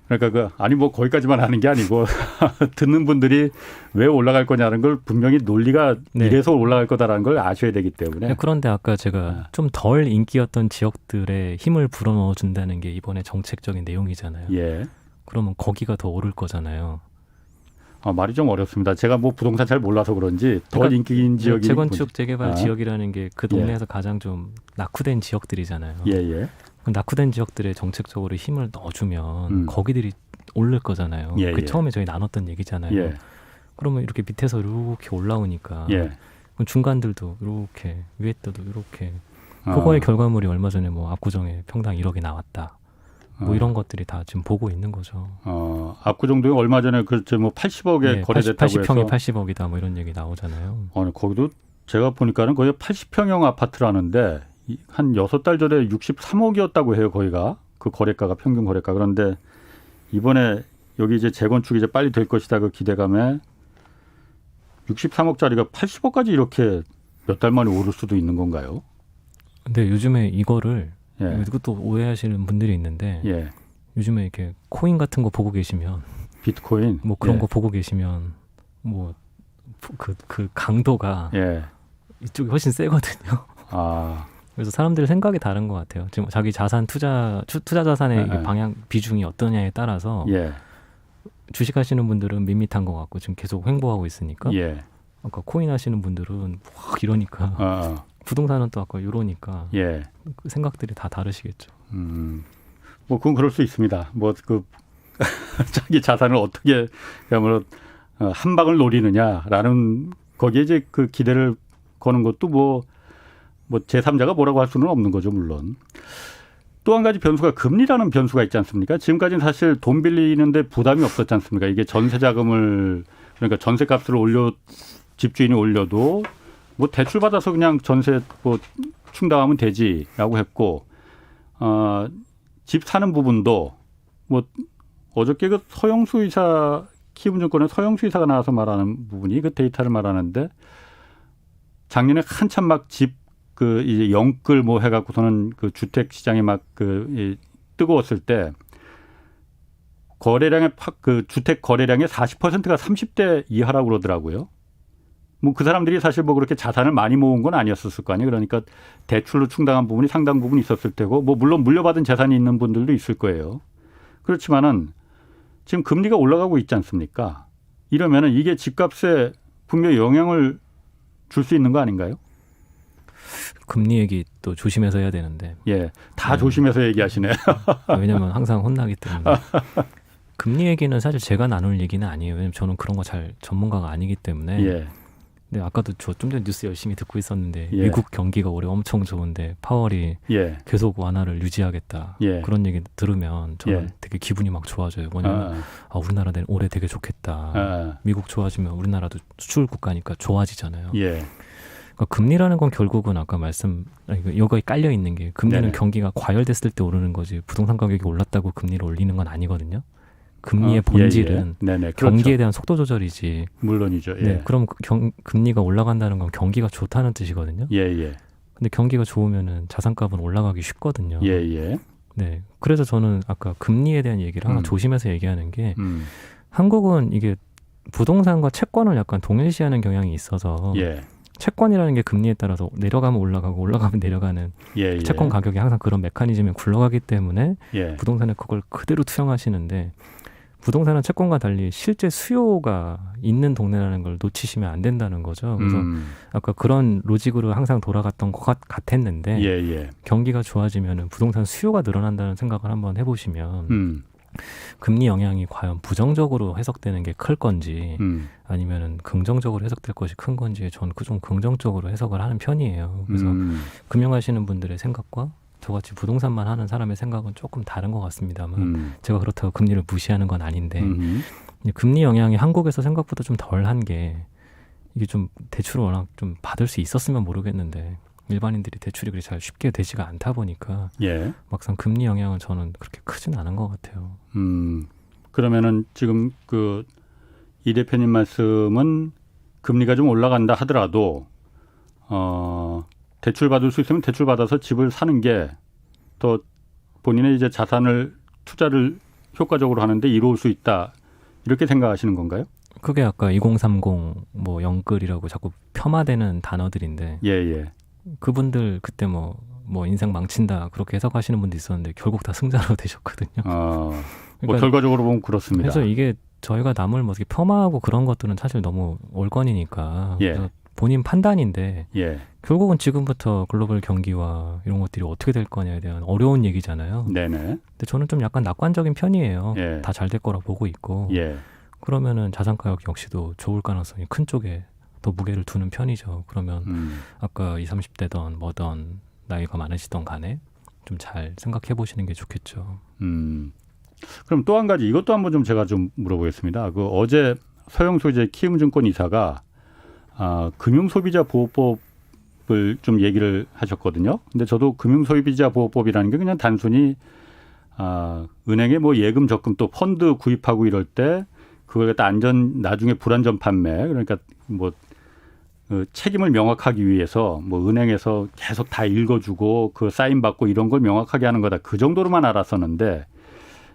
Speaker 2: 그러니까 아니 뭐 거기까지만 하는 게 아니고 듣는 분들이 왜 올라갈 거냐는 걸 분명히 논리가
Speaker 4: 네.
Speaker 2: 이래서 올라갈 거다라는 걸 아셔야 되기 때문에.
Speaker 4: 그런데 아까 제가 좀 덜 인기였던 지역들에 힘을 불어넣어 준다는 게 이번에 정책적인 내용이잖아요.
Speaker 2: 예.
Speaker 4: 그러면 거기가 더 오를 거잖아요.
Speaker 2: 말이 좀 어렵습니다. 제가 뭐 부동산 잘 몰라서 그런지 덜
Speaker 4: 그러니까
Speaker 2: 인기인 지역이
Speaker 4: 재건축 재개발 지역이라는 게 그 동네에서 가장 좀 낙후된 지역들이잖아요.
Speaker 2: 예예.
Speaker 4: 그럼 낙후된 지역들에 정책적으로 힘을 넣어주면 거기들이 오를 거잖아요.
Speaker 2: 예,
Speaker 4: 그
Speaker 2: 예.
Speaker 4: 처음에 저희 나눴던 얘기잖아요.
Speaker 2: 예.
Speaker 4: 그러면 이렇게 밑에서 이렇게 올라오니까
Speaker 2: 예.
Speaker 4: 그럼 중간들도 이렇게 위에 때도 이렇게 그거의 결과물이 얼마 전에 뭐 압구정에 평당 1억이 나왔다. 뭐 이런 것들이 다 지금 보고 있는 거죠.
Speaker 2: 압구정동에 얼마 전에 그저 뭐 80억에
Speaker 4: 네,
Speaker 2: 거래됐다고
Speaker 4: 80평이
Speaker 2: 해서
Speaker 4: 80억이다 뭐 이런 얘기 나오잖아요.
Speaker 2: 거기도 제가 보니까는 거의 80평형 아파트라는데 한 6달 전에 63억이었다고 해요. 거기가 그 거래가가 평균 거래가. 그런데 이번에 여기 이제 재건축이 이제 빨리 될 것이다 그 기대감에 63억짜리가 80억까지 이렇게 몇 달 만에 오를 수도 있는 건가요?
Speaker 4: 근데 요즘에 이거를
Speaker 2: 예.
Speaker 4: 이것도 오해하시는 분들이 있는데
Speaker 2: 예.
Speaker 4: 요즘에 이렇게 코인 같은 거 보고 계시면
Speaker 2: 비트코인
Speaker 4: 뭐 그런
Speaker 2: 예.
Speaker 4: 거 보고 계시면 뭐 그 강도가
Speaker 2: 예.
Speaker 4: 이쪽이 훨씬 세거든요. 그래서 사람들의 생각이 다른 것 같아요. 지금 자기 자산 투자 자산의 이게 방향 비중이 어떠냐에 따라서
Speaker 2: 예.
Speaker 4: 주식하시는 분들은 밋밋한 것 같고 지금 계속 횡보하고 있으니까.
Speaker 2: 예.
Speaker 4: 아까 코인 하시는 분들은 확 이러니까 부동산은 또 아까 이러니까
Speaker 2: 예.
Speaker 4: 그 생각들이 다 다르시겠죠.
Speaker 2: 뭐 그건 그럴 수 있습니다. 뭐 그 자기 자산을 어떻게 그야말로 한 방을 노리느냐라는 거기에 이제 그 기대를 거는 것도 뭐 제3자가 뭐라고 할 수는 없는 거죠, 물론. 또 한 가지 변수가 금리라는 변수가 있지 않습니까? 지금까지는 사실 돈 빌리는데 부담이 없었지 않습니까? 이게 전세 자금을 그러니까 전세값을 집주인이 올려도 뭐 대출 받아서 그냥 전세 뭐 충당하면 되지라고 했고 집 사는 부분도 뭐 어저께 그 서영수 이사 키움증권의 서영수 이사가 나와서 말하는 부분이 그 데이터를 말하는데 작년에 한참 막 집 그 이제 영끌 뭐 해갖고서는 그 주택 시장이 막 그 뜨거웠을 때 거래량의 그 주택 거래량의 40%가 30대 이하라고 그러더라고요. 뭐 그 사람들이 사실 뭐 그렇게 자산을 많이 모은 건 아니었을 거 아니에요. 그러니까 대출로 충당한 부분이 상당 부분 있었을 테고 뭐 물론 물려받은 재산이 있는 분들도 있을 거예요. 그렇지만은 지금 금리가 올라가고 있지 않습니까? 이러면은 이게 집값에 분명히 영향을 줄 수 있는 거 아닌가요?
Speaker 4: 금리 얘기 또 조심해서 해야 되는데.
Speaker 2: 예, 다 조심해서 얘기하시네.
Speaker 4: 왜냐면 항상 혼나기 때문에. 금리 얘기는 사실 제가 나눌 얘기는 아니에요. 왜냐면 저는 그런 거 잘 전문가가 아니기 때문에.
Speaker 2: 예.
Speaker 4: 근데 아까도 저 좀 전에 뉴스 열심히 듣고 있었는데
Speaker 2: 예.
Speaker 4: 미국 경기가 올해 엄청 좋은데 파월이
Speaker 2: 예.
Speaker 4: 계속 완화를 유지하겠다.
Speaker 2: 예.
Speaker 4: 그런 얘기 들으면 저는
Speaker 2: 예.
Speaker 4: 되게 기분이 막 좋아져요. 뭐냐면 우리나라 올해 되게 좋겠다. 미국 좋아지면 우리나라도 수출 국가니까 좋아지잖아요.
Speaker 2: 예.
Speaker 4: 그러니까 금리라는 건 결국은 아까 여기에 깔려 있는 게 금리는
Speaker 2: 네네.
Speaker 4: 경기가 과열됐을 때 오르는 거지 부동산 가격이 올랐다고 금리를 올리는 건 아니거든요. 금리의 본질은
Speaker 2: 예, 예. 네네.
Speaker 4: 경기에
Speaker 2: 그렇죠.
Speaker 4: 대한 속도 조절이지.
Speaker 2: 물론이죠. 예.
Speaker 4: 네, 그럼 금리가 올라간다는 건 경기가 좋다는 뜻이거든요.
Speaker 2: 예, 예.
Speaker 4: 근데 경기가 좋으면은 자산값은 올라가기 쉽거든요.
Speaker 2: 예, 예.
Speaker 4: 네, 그래서 저는 아까 금리에 대한 얘기를 항상 조심해서 얘기하는 게 한국은 이게 부동산과 채권을 약간 동일시하는 경향이 있어서
Speaker 2: 예.
Speaker 4: 채권이라는 게 금리에 따라서 내려가면 올라가고 올라가면 내려가는
Speaker 2: 예, 예.
Speaker 4: 채권 가격이 항상 그런 메커니즘에 굴러가기 때문에
Speaker 2: 예.
Speaker 4: 부동산에 그걸 그대로 투영하시는데 부동산은 채권과 달리 실제 수요가 있는 동네라는 걸 놓치시면 안 된다는 거죠. 그래서 아까 그런 로직으로 항상 돌아갔던 것 같았는데
Speaker 2: 예, 예.
Speaker 4: 경기가 좋아지면 부동산 수요가 늘어난다는 생각을 한번 해보시면 금리 영향이 과연 부정적으로 해석되는 게 클 건지 아니면은 긍정적으로 해석될 것이 큰 건지 저는 좀 긍정적으로 해석을 하는 편이에요. 그래서 금융하시는 분들의 생각과 저같이 부동산만 하는 사람의 생각은 조금 다른 것 같습니다만 제가 그렇다고 금리를 무시하는 건 아닌데 금리 영향이 한국에서 생각보다 좀 덜한 게 이게 좀 대출을 워낙 좀 받을 수 있었으면 모르겠는데 일반인들이 대출이 그리 잘 쉽게 되지가 않다 보니까
Speaker 2: 예.
Speaker 4: 막상 금리 영향은 저는 그렇게 크진 않은 것 같아요.
Speaker 2: 그러면은 지금 그 이 대표님 말씀은 금리가 좀 올라간다 하더라도 대출 받을 수 있으면 대출 받아서 집을 사는 게 더 본인의 이제 자산을 투자를 효과적으로 하는데 이로울 수 있다 이렇게 생각하시는 건가요?
Speaker 4: 그게 아까 2030 뭐 영끌이라고 자꾸 폄하되는 단어들인데
Speaker 2: 예.
Speaker 4: 그분들 그때 뭐 인생 망친다 그렇게 해석하시는 분도 있었는데 결국 다 승자로 되셨거든요.
Speaker 2: 뭐
Speaker 4: 그러니까
Speaker 2: 결과적으로 보면 그렇습니다.
Speaker 4: 그래서 이게 저희가 남을 뭐 이렇게 폄하하고 그런 것들은 사실 너무 올건이니까
Speaker 2: 예.
Speaker 4: 그래서 본인 판단인데
Speaker 2: 예.
Speaker 4: 결국은 지금부터 글로벌 경기와 이런 것들이 어떻게 될 거냐에 대한 어려운 얘기잖아요.
Speaker 2: 네네.
Speaker 4: 근데 저는 좀 약간 낙관적인 편이에요.
Speaker 2: 예.
Speaker 4: 다 잘 될 거라 보고 있고
Speaker 2: 예.
Speaker 4: 그러면은 자산 가격 역시도 좋을 가능성이 큰 쪽에 더 무게를 두는 편이죠. 그러면 아까 20, 30대던 뭐던 나이가 많으시던 간에 좀 잘 생각해 보시는 게 좋겠죠.
Speaker 2: 그럼 또 한 가지 이것도 한번 좀 제가 좀 물어보겠습니다. 그 어제 서영수 이제 키움증권 이사가 금융소비자 보호법을 좀 얘기를 하셨거든요. 근데 저도 금융소비자 보호법이라는 게 그냥 단순히 은행에 뭐 예금 적금 또 펀드 구입하고 이럴 때 그걸 갖다 나중에 불안전 판매 그러니까 뭐 책임을 명확하기 위해서 뭐 은행에서 계속 다 읽어주고 그 사인 받고 이런 걸 명확하게 하는 거다. 그 정도로만 알았었는데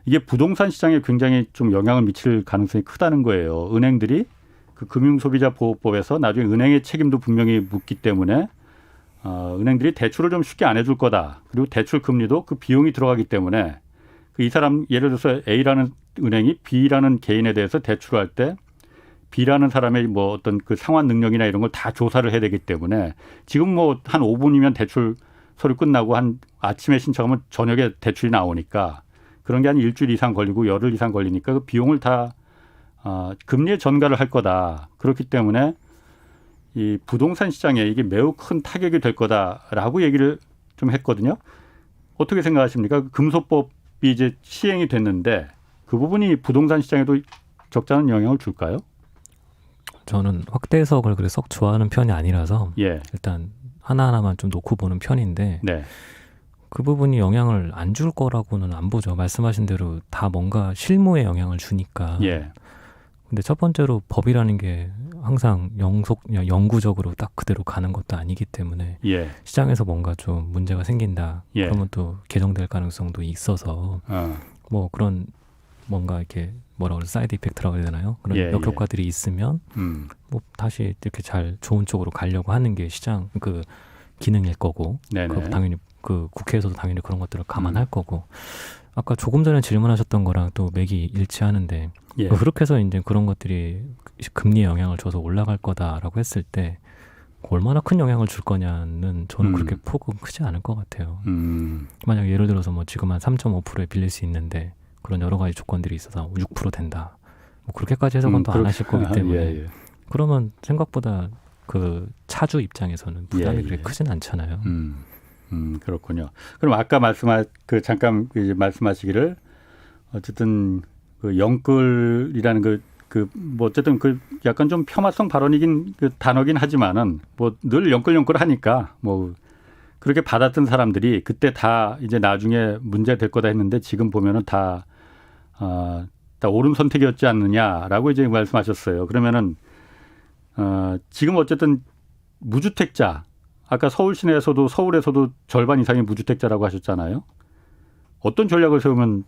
Speaker 2: 이게 부동산 시장에 굉장히 좀 영향을 미칠 가능성이 크다는 거예요. 은행들이 그 금융소비자보호법에서 나중에 은행의 책임도 분명히 묻기 때문에 은행들이 대출을 좀 쉽게 안 해줄 거다. 그리고 대출 금리도 그 비용이 들어가기 때문에 이 사람 예를 들어서 A라는 은행이 B라는 개인에 대해서 대출할 때 B라는 사람의 뭐 어떤 그 상환 능력이나 이런 걸 다 조사를 해야 되기 때문에 지금 뭐 한 5분이면 대출 서류 끝나고 한 아침에 신청하면 저녁에 대출이 나오니까 그런 게 한 일주일 이상 걸리고 열흘 이상 걸리니까 그 비용을 다 금리에 전가를 할 거다. 그렇기 때문에 이 부동산 시장에 이게 매우 큰 타격이 될 거다라고 얘기를 좀 했거든요. 어떻게 생각하십니까? 금소법이 이제 시행이 됐는데 그 부분이 부동산 시장에도 적지 않은 영향을 줄까요?
Speaker 4: 저는 확대 해석을 그래 썩 좋아하는 편이 아니라서
Speaker 2: 예.
Speaker 4: 일단 하나하나만 좀 놓고 보는 편인데
Speaker 2: 네.
Speaker 4: 그 부분이 영향을 안 줄 거라고는 안 보죠. 말씀하신 대로 다 뭔가 실무에 영향을 주니까.
Speaker 2: 예.
Speaker 4: 근데 첫 번째로 법이라는 게 항상 영구적으로 딱 그대로 가는 것도 아니기 때문에
Speaker 2: 예.
Speaker 4: 시장에서 뭔가 좀 문제가 생긴다.
Speaker 2: 예.
Speaker 4: 그러면 또 개정될 가능성도 있어서 뭐 그런 뭔가 이렇게 뭐라 그래 사이드 이펙트라고 해야 되나요? 그런
Speaker 2: 예,
Speaker 4: 역효과들이 있으면 뭐 다시 이렇게 잘 좋은 쪽으로 가려고 하는 게 시장 그 기능일 거고 그 당연히 그 국회에서도 당연히 그런 것들을 감안할 거고 아까 조금 전에 질문하셨던 거랑 또 맥이 일치하는데
Speaker 2: 예.
Speaker 4: 그렇게 해서 이제 그런 것들이 금리에 영향을 줘서 올라갈 거다라고 했을 때 얼마나 큰 영향을 줄 거냐는 저는 그렇게 폭은 크지 않을 것 같아요. 만약 예를 들어서 뭐 지금 한 3.5%에 빌릴 수 있는데 그런 여러 가지 조건들이 있어서 6% 된다. 뭐 그렇게까지 해석은 또 안 하실 거기 때문에
Speaker 2: 예.
Speaker 4: 그러면 생각보다 그 차주 입장에서는 부담이
Speaker 2: 예.
Speaker 4: 그렇게 크진 않잖아요.
Speaker 2: 그렇군요. 그럼 아까 잠깐 이제 말씀하시기를 어쨌든 그 영끌이라는 뭐 어쨌든 그 약간 좀 폄하성 발언이긴 그 단어긴 하지만은 뭐 늘 영끌 하니까 뭐 그렇게 받았던 사람들이 그때 다 이제 나중에 문제 될 거다 했는데 지금 보면은 다 옳은 선택이었지 않느냐라고 이제 말씀하셨어요. 그러면은 지금 어쨌든 무주택자 아까 서울에서도 절반 이상이 무주택자라고 하셨잖아요. 어떤 전략을 세우면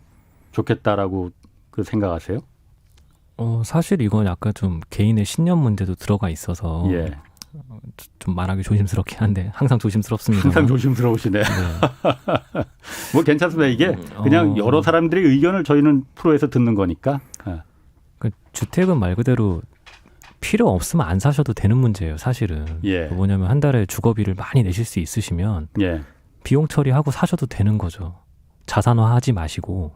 Speaker 2: 좋겠다라고 그 생각하세요?
Speaker 4: 사실 이건 약간 좀 개인의 신념 문제도 들어가 있어서
Speaker 2: 예.
Speaker 4: 좀 말하기 조심스럽긴 한데 항상 조심스럽습니다.
Speaker 2: 항상 조심스러우시네.
Speaker 4: 네.
Speaker 2: 뭐 괜찮습니다. 이게 그냥 여러 사람들의 의견을 저희는 프로에서 듣는 거니까.
Speaker 4: 그 주택은 말 그대로 필요 없으면 안 사셔도 되는 문제예요. 사실은.
Speaker 2: 예.
Speaker 4: 뭐냐면 한 달에 주거비를 많이 내실 수 있으시면
Speaker 2: 예.
Speaker 4: 비용 처리하고 사셔도 되는 거죠. 자산화하지 마시고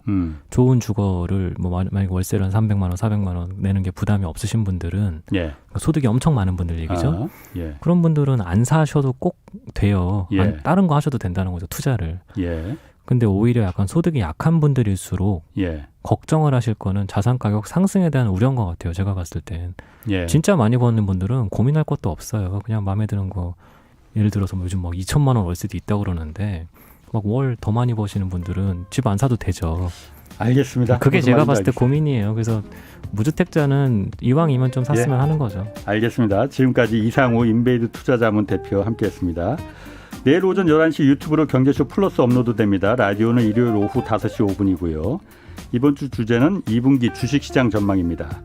Speaker 4: 좋은 주거를 뭐 만약에 월세를 한 300만 원, 400만 원 내는 게 부담이 없으신 분들은
Speaker 2: 예.
Speaker 4: 소득이 엄청 많은 분들 얘기죠.
Speaker 2: 아, 예.
Speaker 4: 그런 분들은 안 사셔도 꼭 돼요.
Speaker 2: 예.
Speaker 4: 다른 거 하셔도 된다는 거죠. 투자를.
Speaker 2: 예.
Speaker 4: 근데 오히려 약간 소득이 약한 분들일수록
Speaker 2: 예.
Speaker 4: 걱정을 하실 거는 자산 가격 상승에 대한 우려인 것 같아요. 제가 봤을 땐.
Speaker 2: 예.
Speaker 4: 진짜 많이 버는 분들은 고민할 것도 없어요. 그냥 마음에 드는 거 예를 들어서 뭐 요즘 막 2천만 원 월세도 있다고 그러는데 막 월 더 많이 버시는 분들은 집 안 사도 되죠.
Speaker 2: 알겠습니다.
Speaker 4: 그게
Speaker 2: 무슨
Speaker 4: 제가
Speaker 2: 말인지
Speaker 4: 봤을 때
Speaker 2: 알겠습니다.
Speaker 4: 고민이에요. 그래서 무주택자는 이왕이면 좀 샀으면 하는 거죠.
Speaker 2: 알겠습니다. 지금까지 이상우 인베이드 투자자문 대표와 함께했습니다. 내일 오전 11시 유튜브로 경제쇼 플러스 업로드됩니다. 라디오는 일요일 오후 5시 5분이고요. 이번 주 주제는 2분기 주식시장 전망입니다.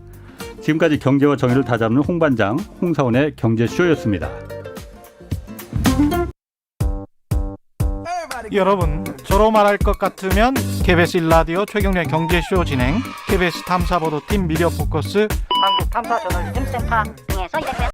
Speaker 2: 지금까지 경제와 정의를 다잡는 홍반장, 홍사원의 경제쇼였습니다.
Speaker 5: 여러분, 저로 말할 것 같으면 KBS 1라디오 최경련의 경제쇼 진행, KBS 탐사보도팀 미디어 포커스
Speaker 6: 한국탐사저널리즘센터 등에서 일했고요.